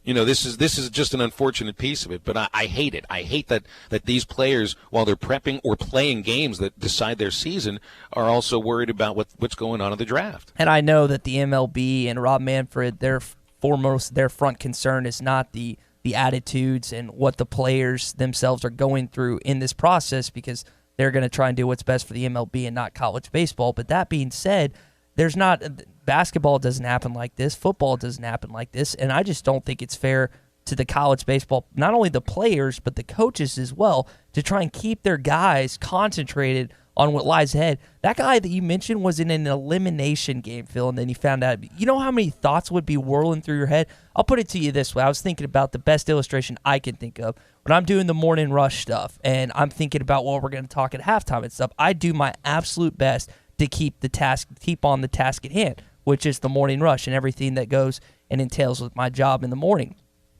this is just an unfortunate piece of it. But I hate it. I hate that these players, while they're prepping or playing games that decide their season, are also worried about what's going on in the draft. And I know that the MLB and Rob Manfred, their front concern is not the attitudes and what the players themselves are going through in this process, because they're going to try and do what's best for the MLB and not college baseball. But that being said, basketball doesn't happen like this. Football doesn't happen like this. And I just don't think it's fair to the college baseball, not only the players, but the coaches as well, to try and keep their guys concentrated on what lies ahead. That guy that you mentioned was in an elimination game, Phil, and then he found out. You know how many thoughts would be whirling through your head? I'll put it to you this way. I was thinking about the best illustration I can think of. When I'm doing the morning rush stuff and I'm thinking about what we're going to talk at halftime and stuff, I do my absolute best to keep on the task at hand, which is the morning rush and everything that goes and entails with my job in the morning.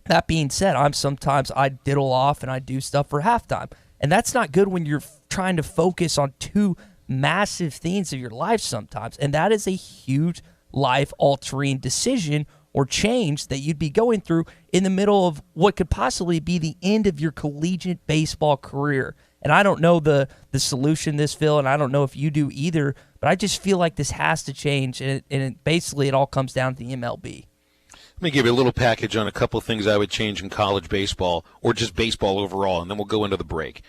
That being said, I diddle off and I do stuff for halftime. And that's not good when you're trying to focus on two massive things of your life sometimes. And that is a huge life-altering decision or change that you'd be going through in the middle of what could possibly be the end of your collegiate baseball career. And I don't know the solution to this, Phil, and I don't know if you do either, but I just feel like this has to change, and basically it all comes down to the MLB. Let me give you a little package on a couple of things I would change in college baseball or just baseball overall, and then we'll go into the break.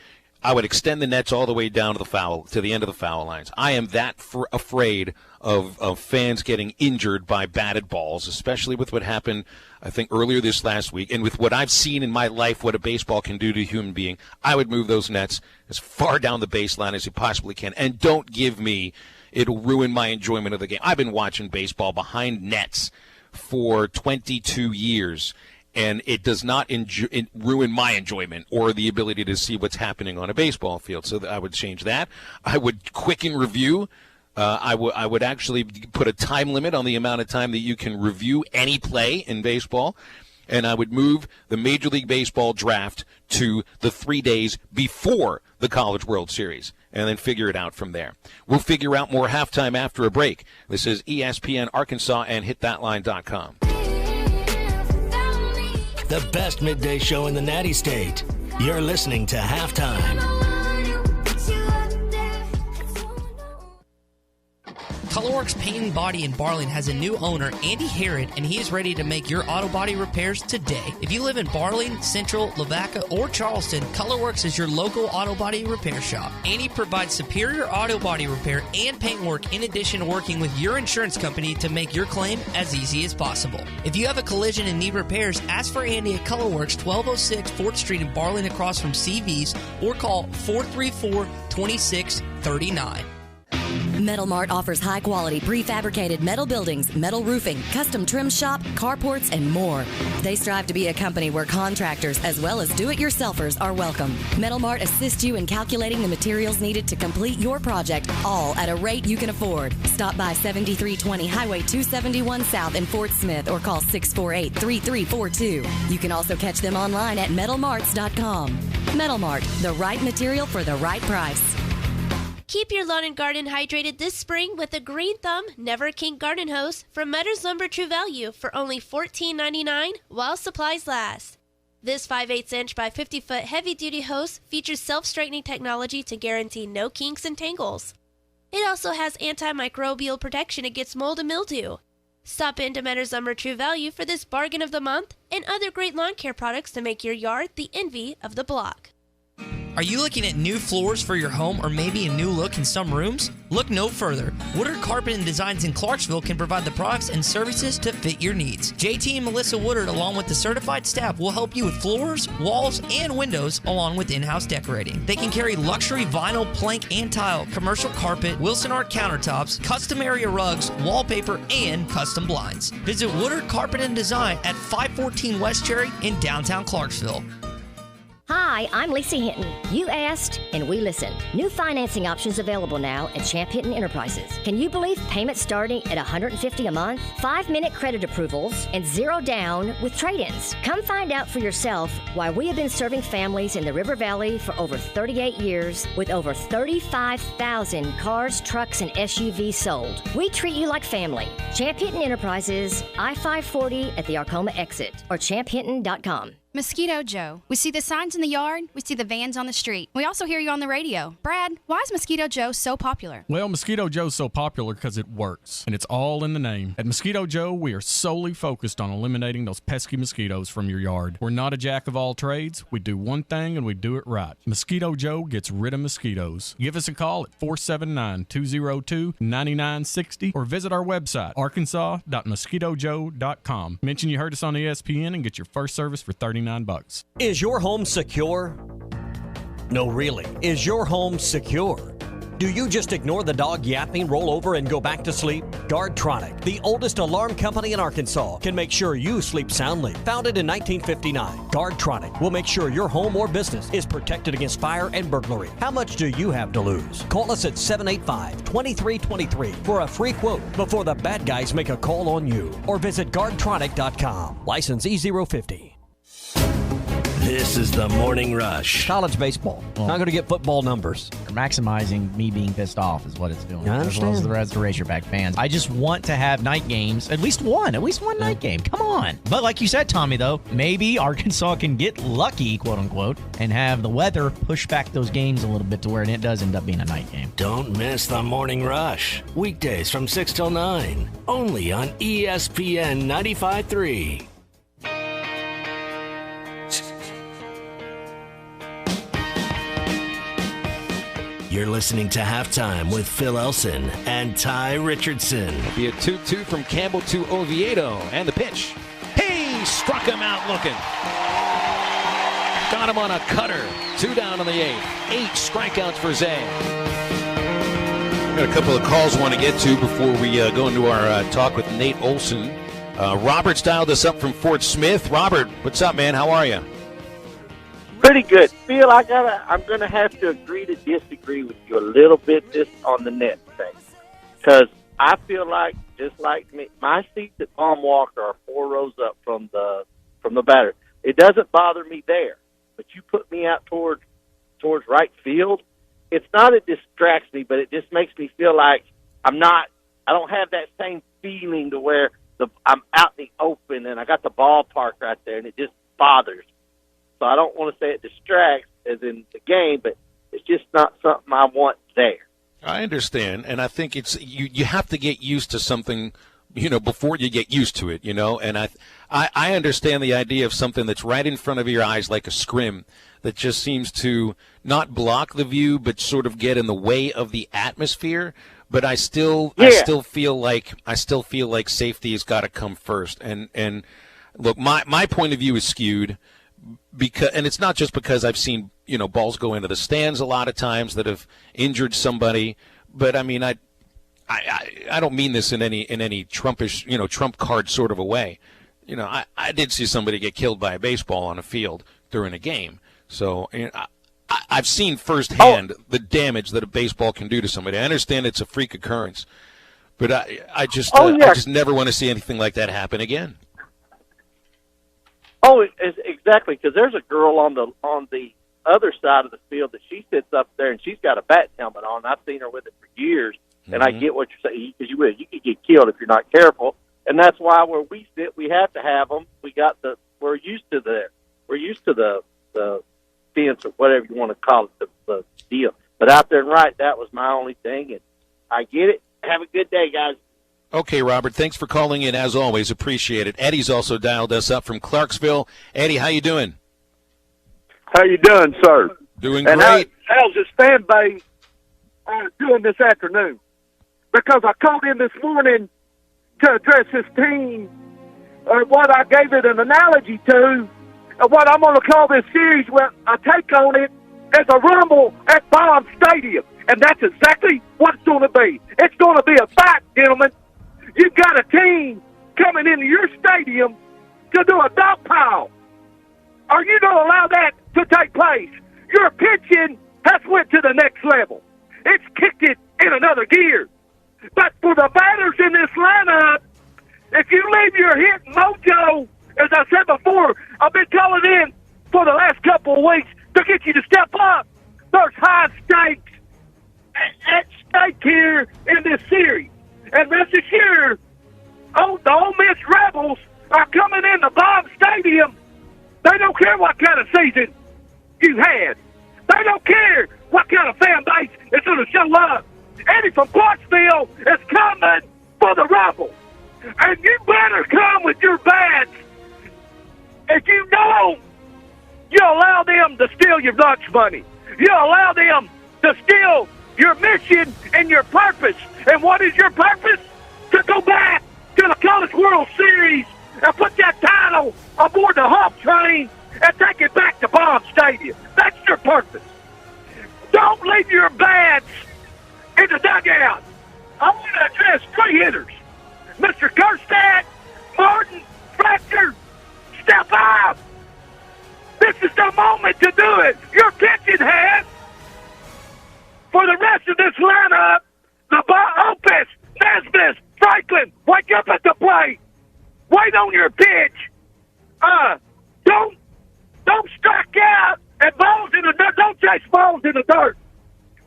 I would extend the nets all the way down to the end of the foul lines. I am that afraid of fans getting injured by batted balls, especially with what happened, I think, earlier this last week. And with what I've seen in my life, what a baseball can do to a human being, I would move those nets as far down the baseline as you possibly can. And don't give me, it'll ruin my enjoyment of the game. I've been watching baseball behind nets for 22 years, and it does not ruin my enjoyment or the ability to see what's happening on a baseball field. So I would change that. I would quicken review. I would actually put a time limit on the amount of time that you can review any play in baseball. And I would move the Major League Baseball draft to the 3 days before the College World Series, and then figure it out from there. We'll figure out more halftime after a break. This is ESPN Arkansas and HitThatLine.com. The best midday show in the Natty State. You're listening to Halftime. Colorworks Paint and Body in Barling has a new owner, Andy Herod, and he is ready to make your auto body repairs today. If you live in Barling, Central, Lavaca, or Charleston, Colorworks is your local auto body repair shop. Andy provides superior auto body repair and paint work in addition to working with your insurance company to make your claim as easy as possible. If you have a collision and need repairs, ask for Andy at Colorworks, 1206 4th Street in Barling across from CV's, or call 434-2639. Metal Mart offers high-quality prefabricated metal buildings, metal roofing, custom trim shop, carports, and more. They strive to be a company where contractors as well as do-it-yourselfers are welcome. Metal Mart assists you in calculating the materials needed to complete your project, all at a rate you can afford. Stop by 7320 Highway 271 South in Fort Smith or call 648-3342. You can also catch them online at metalmarts.com. Metal Mart, the right material for the right price. Keep your lawn and garden hydrated this spring with a Green Thumb Never Kink Garden Hose from Metters Lumber True Value for only $14.99 while supplies last. This 5/8 inch by 50-foot heavy-duty hose features self-straightening technology to guarantee no kinks and tangles. It also has antimicrobial protection against mold and mildew. Stop into Metters Lumber True Value for this bargain of the month and other great lawn care products to make your yard the envy of the block. Are you looking at new floors for your home or maybe a new look in some rooms? Look no further. Woodard Carpet and Designs in Clarksville can provide the products and services to fit your needs. JT and Melissa Woodard, along with the certified staff, will help you with floors, walls, and windows, along with in-house decorating. They can carry luxury vinyl, plank, and tile, commercial carpet, Wilson Art countertops, custom area rugs, wallpaper, and custom blinds. Visit Woodard Carpet and Design at 514 West Cherry in downtown Clarksville. Hi, I'm Lisa Hinton. You asked, and we listened. New financing options available now at Champ Hinton Enterprises. Can you believe payments starting at $150 a month? 5-minute credit approvals and 0 down with trade-ins. Come find out for yourself why we have been serving families in the River Valley for over 38 years with over 35,000 cars, trucks, and SUVs sold. We treat you like family. Champ Hinton Enterprises, I-540 at the Arcoma exit, or champhinton.com. Mosquito Joe. We see the signs in the yard. We see the vans on the street. We also hear you on the radio. Brad, why is Mosquito Joe so popular? Well, Mosquito Joe's so popular because it works, and it's all in the name. At Mosquito Joe, we are solely focused on eliminating those pesky mosquitoes from your yard. We're not a jack of all trades. We do one thing, and we do it right. Mosquito Joe gets rid of mosquitoes. Give us a call at 479-202-9960 or visit our website, arkansas.mosquitojoe.com. Mention you heard us on ESPN and get your first service for $39. Is your home secure? No, really. Is your home secure? Do you just ignore the dog yapping, roll over, and go back to sleep? Guardtronic, the oldest alarm company in Arkansas, can make sure you sleep soundly. Founded in 1959, Guardtronic will make sure your home or business is protected against fire and burglary. How much do you have to lose? Call us at 785-2323 for a free quote before the bad guys make a call on you. Or visit guardtronic.com. License E050. This is the Morning Rush. College baseball. Not going to get football numbers. They're maximizing me being pissed off is what it's doing. I as well as the rest of the Razorback fans. I just want to have night games. At least one night game. Come on. But like you said, Tommy, though, maybe Arkansas can get lucky, quote unquote, and have the weather push back those games a little bit to where it does end up being a night game. Don't miss the Morning Rush. Weekdays from 6 till 9. Only on ESPN 95.3. You're listening to Halftime with Phil Elson and Tye Richardson. Be a 2-2 from Campbell to Oviedo. And the pitch. He struck him out looking. Got him on a cutter. 2 down in the 8th. 8 strikeouts for Zay. Got a couple of calls I want to get to before we go into our talk with Nate Olson. Robert's dialed us up from Fort Smith. Robert, what's up, man? How are you? Pretty good. Phil, I'm going to have to agree to disagree with you a little bit just on the net thing. Because I feel like, just like me, my seats at Palm Walker are 4 rows up from the batter. It doesn't bother me there. But you put me out towards right field, it's not it distracts me, but it just makes me feel like I don't have that same feeling to where I'm out in the open and I got the ballpark right there, and it just bothers me. So I don't want to say it distracts as in the game, but it's just not something I want there. I understand, and I think it's you have to get used to something, before you get used to it, and I understand the idea of something that's right in front of your eyes like a scrim that just seems to not block the view but sort of get in the way of the atmosphere. But I still feel like safety has got to come first. And look, my point of view is skewed. And it's not just because I've seen balls go into the stands a lot of times that have injured somebody, but I mean I don't mean this in any Trumpish Trump card sort of a way. I did see somebody get killed by a baseball on a field during a game, so I've seen firsthand the damage that a baseball can do to somebody. I understand it's a freak occurrence, but I just never want to see anything like that happen again. Oh, exactly, because there's a girl on the other side of the field that she sits up there, and she's got a bat helmet on. I've seen her with it for years, and I get what you're saying, because you could get killed if you're not careful, and that's why where we sit, we have to have them. We're used to the fence or whatever you want to call it, the deal. But out there and right, that was my only thing, and I get it. Have a good day, guys. Okay, Robert, thanks for calling in, as always. Appreciate it. Eddie's also dialed us up from Clarksville. Eddie, how you doing? How you doing, sir? Doing and great. How's this fan base doing this afternoon? Because I called in this morning to address this team, what I gave it an analogy to, what I'm going to call this series, well, I take on it as a rumble at Bond Stadium. And that's exactly what it's going to be. It's going to be a fight, gentlemen. You've got a team coming into your stadium to do a dog pile. Are you going to allow that to take place? Your pitching has went to the next level. It's kicked it in another gear. But for the batters in this lineup, if you leave your hit mojo, as I said before, I've been calling in for the last couple of weeks to get you to step up. There's high stakes at stake here in this series. And rest assured, the Ole Miss Rebels are coming into Bob Stadium. They don't care what kind of season you had. They don't care what kind of fan base is going to show up. Eddie from Clarksville is coming for the Rebels. And you better come with your bats. If you don't, you allow them to steal your lunch money. You allow them to steal your mission and your purpose. And what is your purpose? To go back to the College World Series and put that title aboard the Hawk train and take it back to Bond Stadium. That's your purpose. Don't leave your bats the dugout. I want to address 3 hitters. Mr. Kerstad, Martin, Fletcher, step up. This is the moment to do it. Your pitching has. For the rest of this lineup, Opus, Nesbitt, Franklin, wake up at the plate. Wait on your pitch. Don't strike out and balls in the dirt. Don't chase balls in the dirt.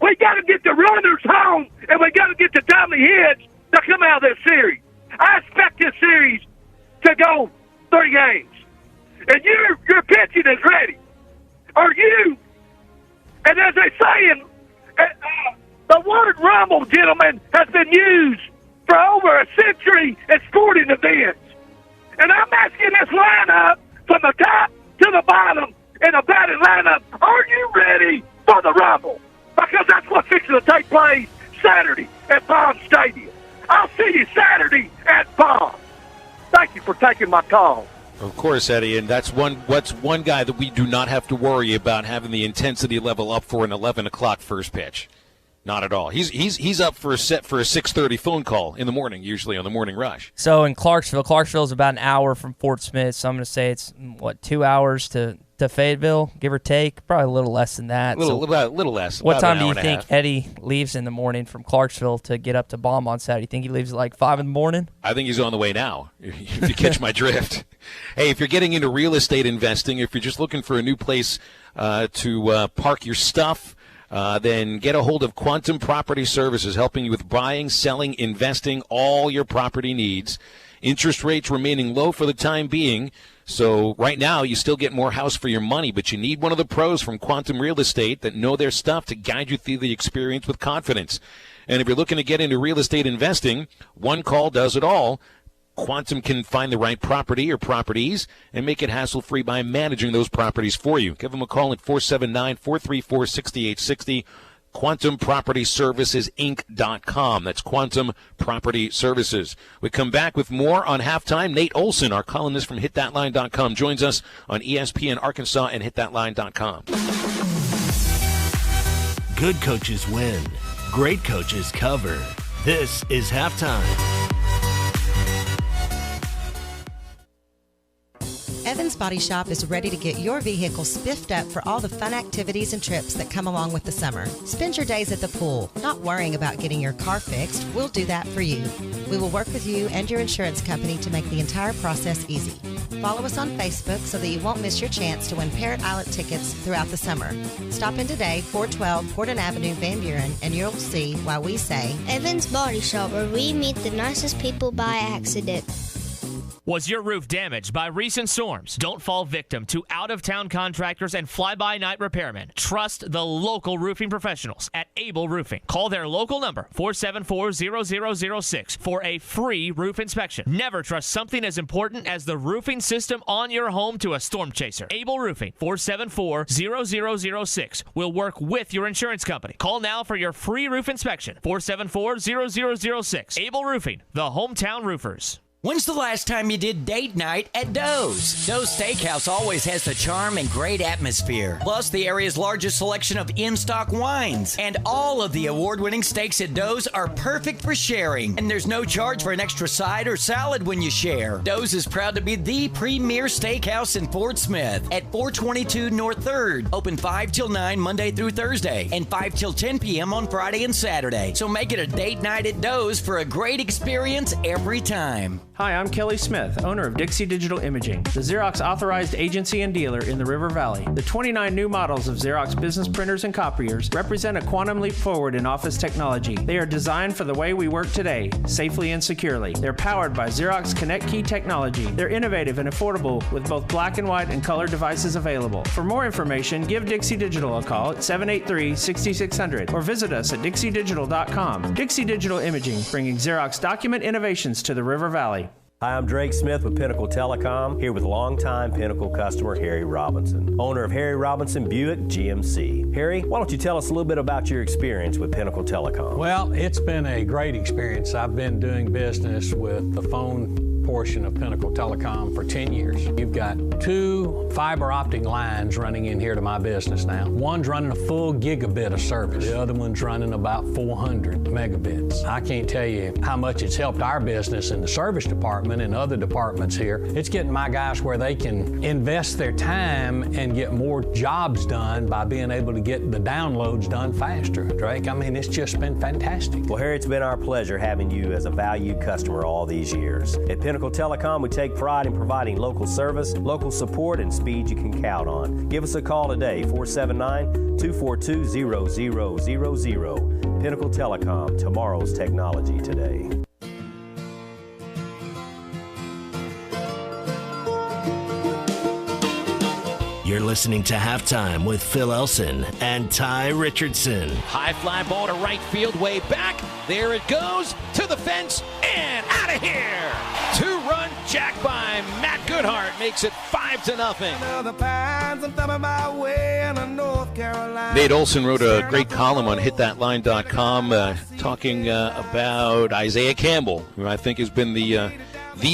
We got to get the runners home, and we got to get the timely hits to come out of this series. I expect this series to go 3 games. And your pitching is ready. Are you? And as they say, the word rumble, gentlemen, has been used for over a century at sporting events. And I'm asking this lineup from the top to the bottom in the batting lineup, are you ready for the rumble? Because that's what's fixing to take place Saturday at Palm Stadium. I'll see you Saturday at Palm. Thank you for taking my call. Of course, Eddie, and that's one guy that we do not have to worry about having the intensity level up for an 11 o'clock first pitch. Not at all. He's up for a 6:30 phone call in the morning, usually on the morning rush. So in Clarksville is about an hour from Fort Smith, so I'm going to say it's, 2 hours to Fayetteville, give or take? Probably a little less than that. A little less. What time do you think Eddie leaves in the morning from Clarksville to get up to Baum on Saturday? You think he leaves at like 5 in the morning? I think he's on the way now, if you catch my drift. Hey, if you're getting into real estate investing, if you're just looking for a new place to park your stuff, then get a hold of Quantum Property Services, helping you with buying, selling, investing, all your property needs. Interest rates remaining low for the time being. So right now you still get more house for your money, but you need one of the pros from Quantum Real Estate that know their stuff to guide you through the experience with confidence. And if you're looking to get into real estate investing, one call does it all. Quantum can find the right property or properties and make it hassle-free by managing those properties for you. Give them a call at 479-434-6860. QuantumPropertyServicesInc.com. That's Quantum Property Services. We come back with more on halftime. Nate Olson, our columnist from HitThatLine.com, joins us on ESPN Arkansas and HitThatLine.com. Good coaches win. Great coaches cover. This is halftime. Evans Body Shop is ready to get your vehicle spiffed up for all the fun activities and trips that come along with the summer. Spend your days at the pool, not worrying about getting your car fixed. We'll do that for you. We will work with you and your insurance company to make the entire process easy. Follow us on Facebook so that you won't miss your chance to win Parrot Island tickets throughout the summer. Stop in today, 412 Portland Avenue, Van Buren, and you'll see why we say Evans Body Shop, where we meet the nicest people by accident. Was your roof damaged by recent storms? Don't fall victim to out-of-town contractors and fly-by-night repairmen. Trust the local roofing professionals at Able Roofing. Call their local number, 474-0006, for a free roof inspection. Never trust something as important as the roofing system on your home to a storm chaser. Able Roofing, 474-0006, will work with your insurance company. Call now for your free roof inspection, 474-0006. Able Roofing, the hometown roofers. When's the last time you did date night at Doe's? Doe's Steakhouse always has the charm and great atmosphere. Plus, the area's largest selection of in-stock wines. And all of the award-winning steaks at Doe's are perfect for sharing. And there's no charge for an extra side or salad when you share. Doe's is proud to be the premier steakhouse in Fort Smith at 422 North 3rd. Open 5 till 9 Monday through Thursday and 5 till 10 p.m. on Friday and Saturday. So make it a date night at Doe's for a great experience every time. Hi, I'm Kelly Smith, owner of Dixie Digital Imaging, the Xerox authorized agency and dealer in the River Valley. The 29 new models of Xerox business printers and copiers represent a quantum leap forward in office technology. They are designed for the way we work today, safely and securely. They're powered by Xerox Connect Key technology. They're innovative and affordable with both black and white and color devices available. For more information, give Dixie Digital a call at 783-6600 or visit us at dixiedigital.com. Dixie Digital Imaging, bringing Xerox document innovations to the River Valley. Hi, I'm Drake Smith with Pinnacle Telecom, here with longtime Pinnacle customer Harry Robinson, owner of Harry Robinson Buick GMC. Harry, why don't you tell us a little bit about your experience with Pinnacle Telecom? Well, it's been a great experience. I've been doing business with the phone portion of Pinnacle Telecom for 10 years. You've got 2 fiber optic lines running in here to my business now. One's running a full gigabit of service. The other one's running about 400 megabits. I can't tell you how much it's helped our business in the service department and other departments here. It's getting my guys where they can invest their time and get more jobs done by being able to get the downloads done faster. Drake, I mean, it's just been fantastic. Well, Harry, it's been our pleasure having you as a valued customer all these years. At Pinnacle Telecom, we take pride in providing local service, local support, and speed you can count on. Give us a call today, 479-242-0000. Pinnacle Telecom, tomorrow's technology today. You're listening to Halftime with Phil Elson and Tye Richardson. High fly ball to right field, way back. There it goes to the fence and out of here. 2-run jack by Matt Goodhart makes it 5-0. Nate Olson wrote a great column on hitthatline.com talking about Isaiah Campbell, who I think has been the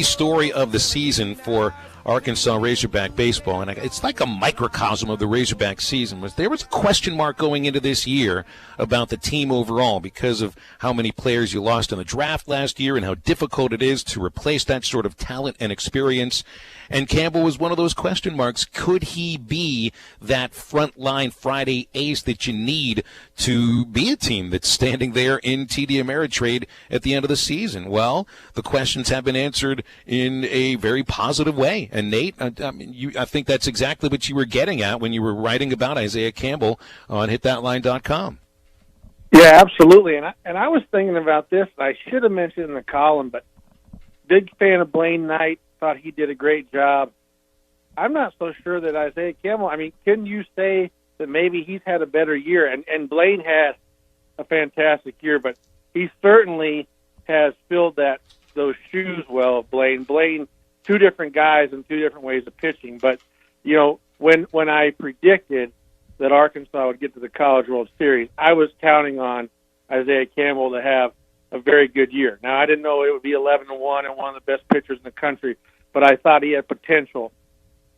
story of the season for Arkansas Razorback baseball, and it's like a microcosm of the Razorback season. There was a question mark going into this year about the team overall because of how many players you lost in the draft last year and how difficult it is to replace that sort of talent and experience. And Campbell was one of those question marks. Could he be that frontline Friday ace that you need to be a team that's standing there in TD Ameritrade at the end of the season? Well, the questions have been answered in a very positive way. And Nate, I think that's exactly what you were getting at when you were writing about Isaiah Campbell on hitthatline.com. Yeah, absolutely. And I was thinking about this. I should have mentioned in the column, but big fan of Blaine Knight. Thought he did a great job. I'm not so sure that Isaiah Campbell, I mean, can you say that maybe he's had a better year? And Blaine had a fantastic year, but he certainly has filled those shoes well, Blaine. Blaine, 2 different guys and 2 different ways of pitching. But, you know, when I predicted that Arkansas would get to the College World Series, I was counting on Isaiah Campbell to have a very good year. Now, I didn't know it would be 11-1 and one of the best pitchers in the country, but I thought he had potential.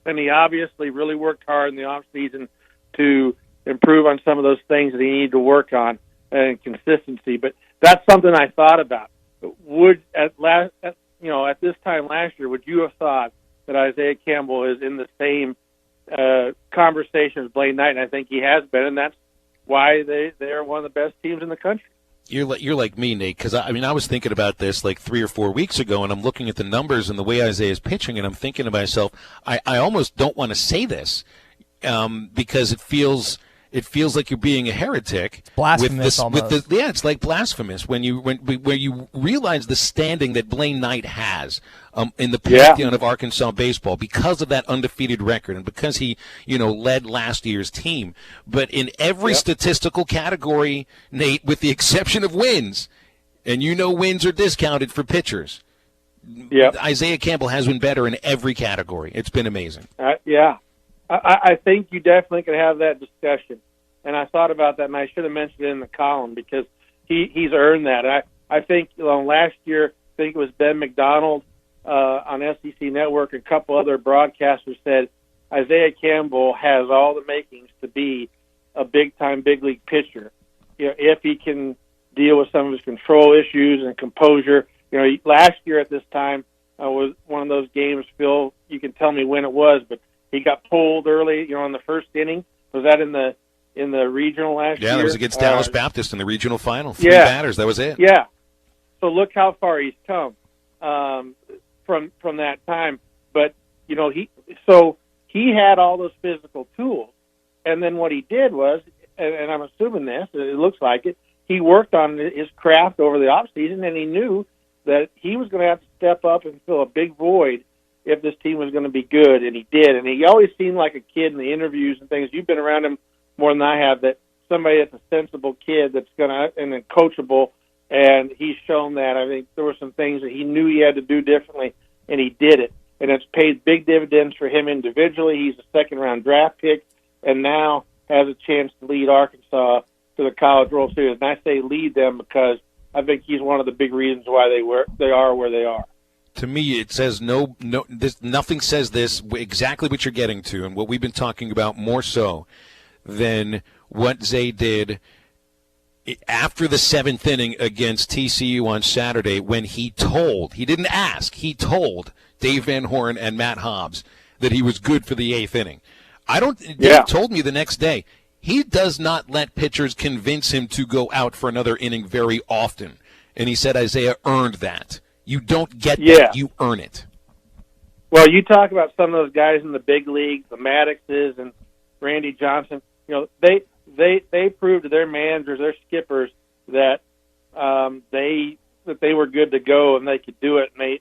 And he obviously really worked hard in the offseason to improve on some of those things that he needed to work on and consistency. But that's something I thought about. At this time last year, would you have thought that Isaiah Campbell is in the same conversation as Blaine Knight? And I think he has been, and that's why they are one of the best teams in the country. You're like me, Nate, because I was thinking about this like 3 or 4 weeks ago, and I'm looking at the numbers and the way Isaiah's pitching, and I'm thinking to myself, I almost don't want to say this because it feels like you're being a heretic. Blasphemous almost. Yeah, it's like blasphemous when you realize the standing that Blaine Knight has in the pantheon of Arkansas baseball because of that undefeated record and because he, led last year's team. But in every statistical category, Nate, with the exception of wins, and wins are discounted for pitchers. Yep. Isaiah Campbell has been better in every category. It's been amazing. I think you definitely could have that discussion. And I thought about that, and I should have mentioned it in the column because he's earned that. I think last year, I think it was Ben McDonald on SEC Network and a couple other broadcasters said Isaiah Campbell has all the makings to be a big-time big league pitcher. If he can deal with some of his control issues and composure. Last year at this time was one of those games, Phil, you can tell me when it was, but he got pulled early, in the first inning. Was that in the regional last year? Yeah, that was against Dallas Baptist in the regional final. 3 batters, that was it. Yeah. So look how far he's come from that time. But he had all those physical tools, and then what he did was, and I'm assuming this, it looks like it, he worked on his craft over the off season, and he knew that he was going to have to step up and fill a big void if this team was going to be good, and he did. And he always seemed like a kid in the interviews and things. You've been around him more than I have, that somebody that's a sensible kid that's going to and then coachable, and he's shown that. I think there were some things that he knew he had to do differently, and he did it. And it's paid big dividends for him individually. He's a second-round draft pick, and now has a chance to lead Arkansas to the College World Series. And I say lead them because I think he's one of the big reasons why they are where they are. To me, it says nothing says this exactly what you're getting to, and what we've been talking about more so than what Zay did after the 7th inning against TCU on Saturday, when he didn't ask, he told Dave Van Horn and Matt Hobbs that he was good for the 8th inning. Dave told me the next day, he does not let pitchers convince him to go out for another inning very often. And he said Isaiah earned that. You don't get that, you earn it. Well, you talk about some of those guys in the big leagues, the Maddoxes and Randy Johnson. They proved to their managers, their skippers, that they were good to go and they could do it. And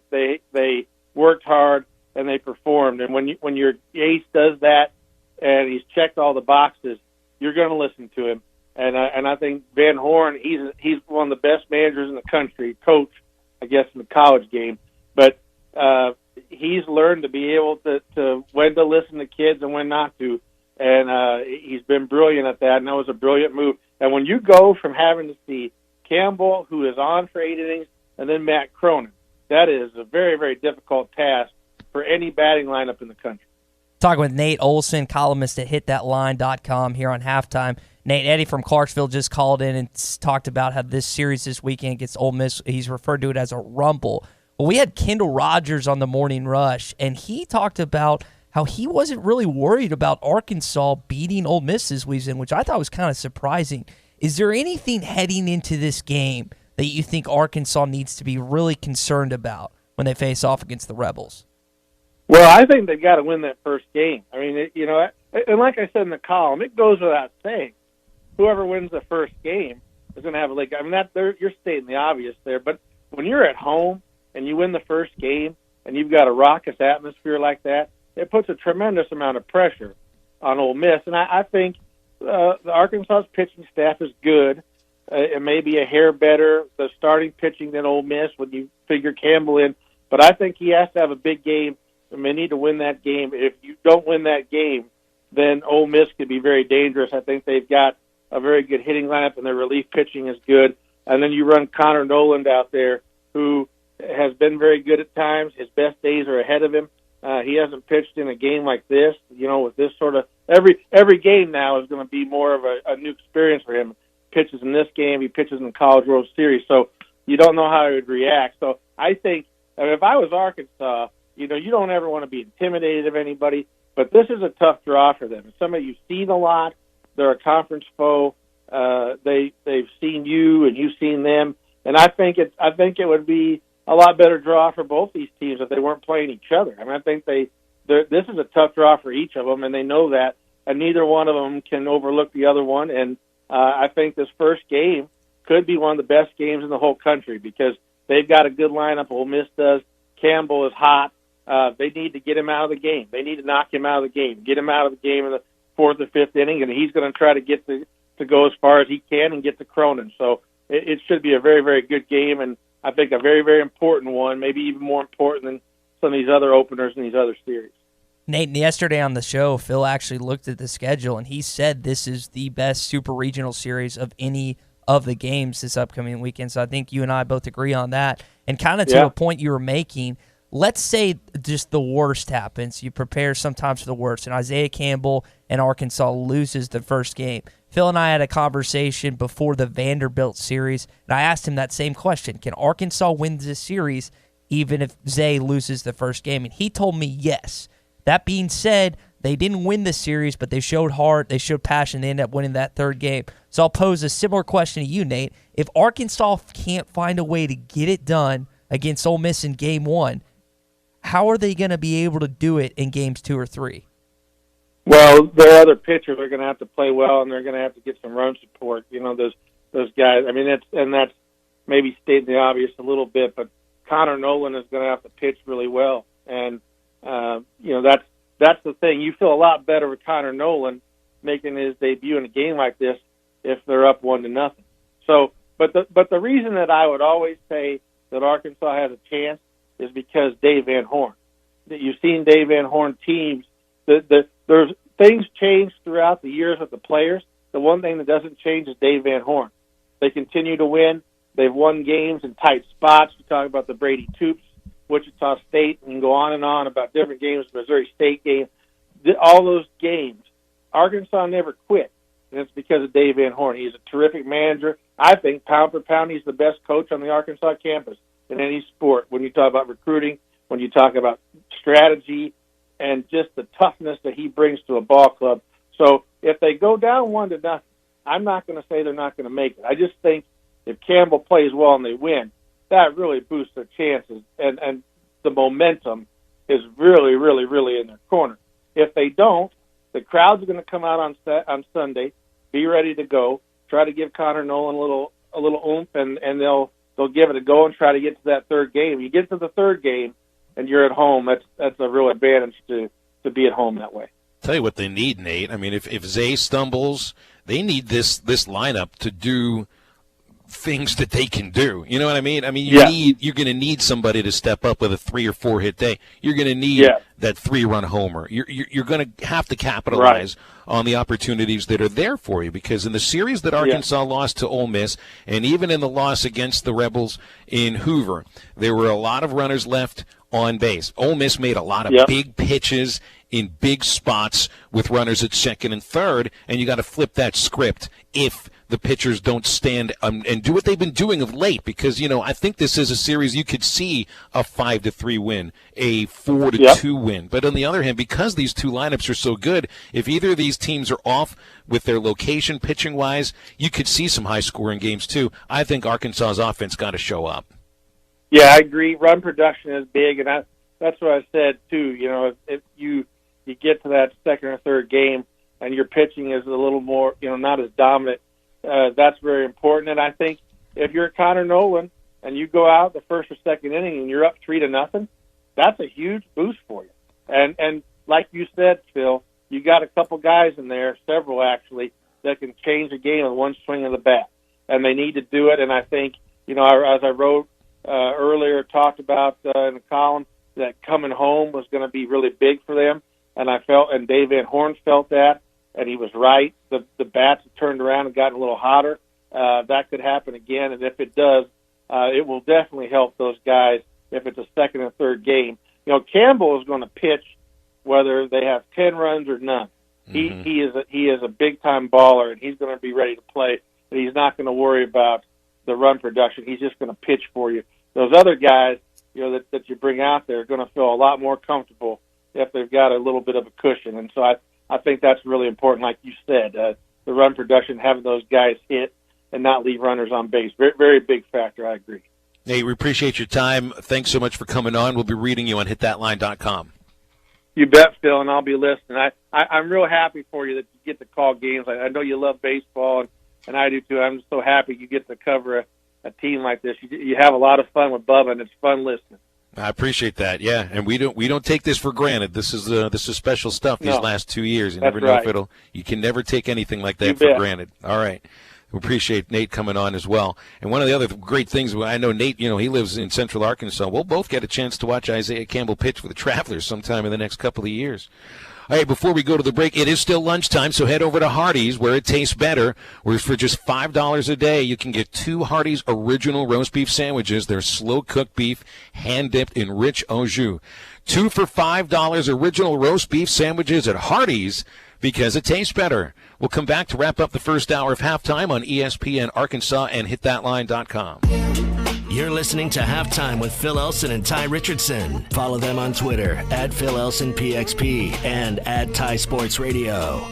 they worked hard and they performed. And when your ace does that and he's checked all the boxes, you're going to listen to him. And I think Van Horn, he's one of the best managers in the country, coach, I guess, in the college game. But he's learned to be able to when to listen to kids and when not to. And he's been brilliant at that, and that was a brilliant move. And when you go from having to see Campbell, who is on for 8 innings, and then Matt Cronin, that is a very, very difficult task for any batting lineup in the country. Talking with Nate Olson, columnist at hitthatline.com here on Halftime. Nate, Eddie from Clarksville just called in and talked about how this series this weekend against Ole Miss, he's referred to it as a rumble. Well, we had Kendall Rogers on the Morning Rush, and he talked about how he wasn't really worried about Arkansas beating Ole Miss this weekend, which I thought was kind of surprising. Is there anything heading into this game that you think Arkansas needs to be really concerned about when they face off against the Rebels? Well, I think they've got to win that first game. I mean, and like I said in the column, it goes without saying, whoever wins the first game is going to have a leg. I mean, you're stating the obvious there, but when you're at home and you win the first game and you've got a raucous atmosphere like that, it puts a tremendous amount of pressure on Ole Miss. And I think the Arkansas's pitching staff is good. It may be a hair better, the starting pitching than Ole Miss when you figure Campbell in. But I think he has to have a big game, and they need to win that game. If you don't win that game, then Ole Miss could be very dangerous. I think they've got a very good hitting lineup, and their relief pitching is good. And then you run Connor Noland out there, who has been very good at times. His best days are ahead of him. He hasn't pitched in a game like this, with this sort of every game now is going to be more of a new experience for him. Pitches in this game, he pitches in the College World Series, so you don't know how he would react. So I think if I was Arkansas, you don't ever want to be intimidated of anybody, but this is a tough draw for them. It's somebody you've seen a lot. They're a conference foe. They've seen you and you've seen them, and I think it would be a lot better draw for both these teams if they weren't playing each other. I mean, I think this is a tough draw for each of them, and they know that, and neither one of them can overlook the other one. And I think this first game could be one of the best games in the whole country because they've got a good lineup. Ole Miss does. Campbell is hot. They need to get him out of the game. They need to knock him out of the game, get him out of the game in the 4th or 5th inning, and he's going to try to get to go as far as he can and get to Cronin. So it should be a very, very good game, and I think a very, very important one, maybe even more important than some of these other openers in these other series. Nate, yesterday on the show, Phil actually looked at the schedule, and he said this is the best super regional series of any of the games this upcoming weekend. So I think you and I both agree on that. And kind of to a point you were making, let's say just the worst happens. You prepare sometimes for the worst, and Isaiah Campbell and Arkansas loses the first game. Phil and I had a conversation before the Vanderbilt series, and I asked him that same question. Can Arkansas win this series even if Zay loses the first game? And he told me yes. That being said, they didn't win the series, but they showed heart, they showed passion, they ended up winning that third game. So I'll pose a similar question to you, Nate. If Arkansas can't find a way to get it done against Ole Miss in Game 1, how are they going to be able to do it in Games 2 or 3? Well, their other pitchers are going to have to play well, and they're going to have to get some run support. Those guys. I mean, that's maybe stating the obvious a little bit, but Connor Noland is going to have to pitch really well, and that's the thing. You feel a lot better with Connor Noland making his debut in a game like this if they're up 1-0. So, but the reason that I would always say that Arkansas has a chance is because Dave Van Horn. That you've seen Dave Van Horn teams. There's things change throughout the years with the players. The one thing that doesn't change is Dave Van Horn. They continue to win. They've won games in tight spots. You talk about the Brady Toops Wichita State, and go on and on about different games, Missouri State game, all those games, Arkansas never quit, and it's because of Dave Van Horn. He's a terrific manager. I think pound for pound, he's the best coach on the Arkansas campus in any sport. When you talk about recruiting, when you talk about strategy, and just the toughness that he brings to a ball club. So if they go down 1-0, I'm not going to say they're not going to make it. I just think if Campbell plays well and they win, that really boosts their chances, and the momentum is really, really, really in their corner. If they don't, the crowds are going to come out on Sunday, be ready to go, try to give Connor Nolan a little oomph, and they'll give it a go and try to get to that third game. You get to the third game, and you're at home. That's a real advantage to be at home that way. Tell you what they need, Nate. I mean, if Zay stumbles, they need this lineup to do things that they can do. You know what I mean? I mean, you're going to need somebody to step up with a 3 or 4 hit day. You're going to need that 3-run homer. You're going to have to capitalize on the opportunities that are there for you, because in the series that Arkansas lost to Ole Miss, and even in the loss against the Rebels in Hoover, there were a lot of runners left on base. Ole Miss made a lot of big pitches in big spots with runners at second and third, and you got to flip that script if the pitchers don't stand and do what they've been doing of late, because, you know, I think this is a series you could see a 5-3 win, a 4-2 win. But on the other hand, because these two lineups are so good, if either of these teams are off with their location pitching-wise, you could see some high-scoring games too. I think Arkansas's offense got to show up. Yeah, I agree. Run production is big, and that's what I said too. You know, if you get to that second or third game and your pitching is a little more, you know, not as dominant, that's very important. And I think if you're Connor Nolan and you go out the first or second inning and you're up 3-0, that's a huge boost for you. And like you said, Phil, you got a couple guys in there, several actually, that can change a game with one swing of the bat, and they need to do it. And I think, you know, as I wrote earlier, talked about in the column, that coming home was going to be really big for them, and I felt, and Dave Van Horn felt that, and he was right. The bats have turned around and gotten a little hotter. That could happen again, and if it does, it will definitely help those guys if it's a second or third game. You know, Campbell is going to pitch whether they have 10 runs or none. Mm-hmm. He is a big-time baller, and he's going to be ready to play, but he's not going to worry about the run production. He's just going to pitch for you. Those other guys, you know, that you bring out there are going to feel a lot more comfortable if they've got a little bit of a cushion. And so I think that's really important, like you said, the run production, having those guys hit and not leave runners on base. Very, very big factor, I agree. Nate, we appreciate your time. Thanks so much for coming on. We'll be reading you on hitthatline.com. You bet, Phil, and I'll be listening. I'm real happy for you that you get to call games. I know you love baseball, and I do too. I'm so happy you get to cover a team like this. You have a lot of fun with Bubba, and it's fun listening. I appreciate that. Yeah, and we don't take this for granted. This is special stuff. These last 2 years, you never know if you can never take anything like that for granted. All right. We appreciate Nate coming on as well. And one of the other great things, I know Nate, you know, he lives in Central Arkansas. We'll both get a chance to watch Isaiah Campbell pitch for the Travelers sometime in the next couple of years. All right, before we go to the break, it is still lunchtime, so head over to Hardee's, where it tastes better, where for just $5 a day, you can get 2 Hardee's original roast beef sandwiches. They're slow-cooked beef, hand-dipped in rich au jus. 2 for $5 original roast beef sandwiches at Hardee's, because it tastes better. We'll come back to wrap up the first hour of halftime on ESPN Arkansas and hitthatline.com. You're listening to Halftime with Phil Elson and Tye Richardson. Follow them on Twitter at Phil Elson PXP and at Tye Sports Radio.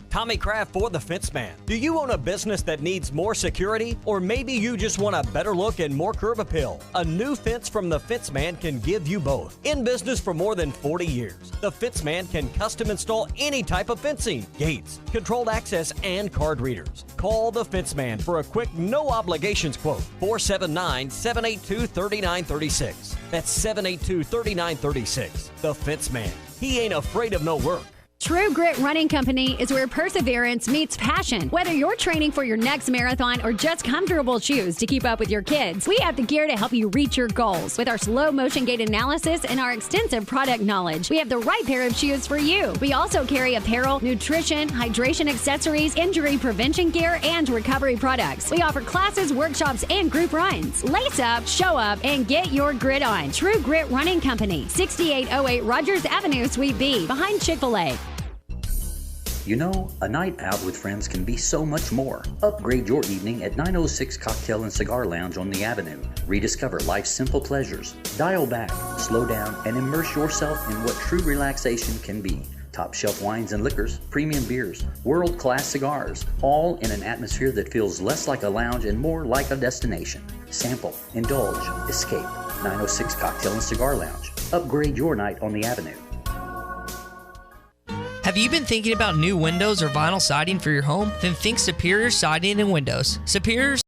Tommy Kraft for the Fence Man. Do you own a business that needs more security? Or maybe you just want a better look and more curb appeal? A new fence from the Fence Man can give you both. In business for more than 40 years, the Fence Man can custom install any type of fencing, gates, controlled access, and card readers. Call the Fence Man for a quick, no obligations quote. 479-782-3936. That's 782-3936. The Fence Man. He ain't afraid of no work. True Grit Running Company is where perseverance meets passion. Whether you're training for your next marathon or just comfortable shoes to keep up with your kids, we have the gear to help you reach your goals. With our slow motion gait analysis and our extensive product knowledge, we have the right pair of shoes for you. We also carry apparel, nutrition, hydration accessories, injury prevention gear, and recovery products. We offer classes, workshops, and group runs. Lace up, show up, and get your grit on. True Grit Running Company, 6808 Rogers Avenue, Suite B, behind Chick-fil-A. You know, a night out with friends can be so much more. Upgrade your evening at 906 Cocktail and Cigar Lounge on the Avenue. Rediscover life's simple pleasures. Dial back, slow down, and immerse yourself in what true relaxation can be. Top shelf wines and liquors, premium beers, world-class cigars, all in an atmosphere that feels less like a lounge and more like a destination. Sample, indulge, escape. 906 Cocktail and Cigar Lounge. Upgrade your night on the Avenue. Have you been thinking about new windows or vinyl siding for your home? Then think Superior Siding and Windows. Superior's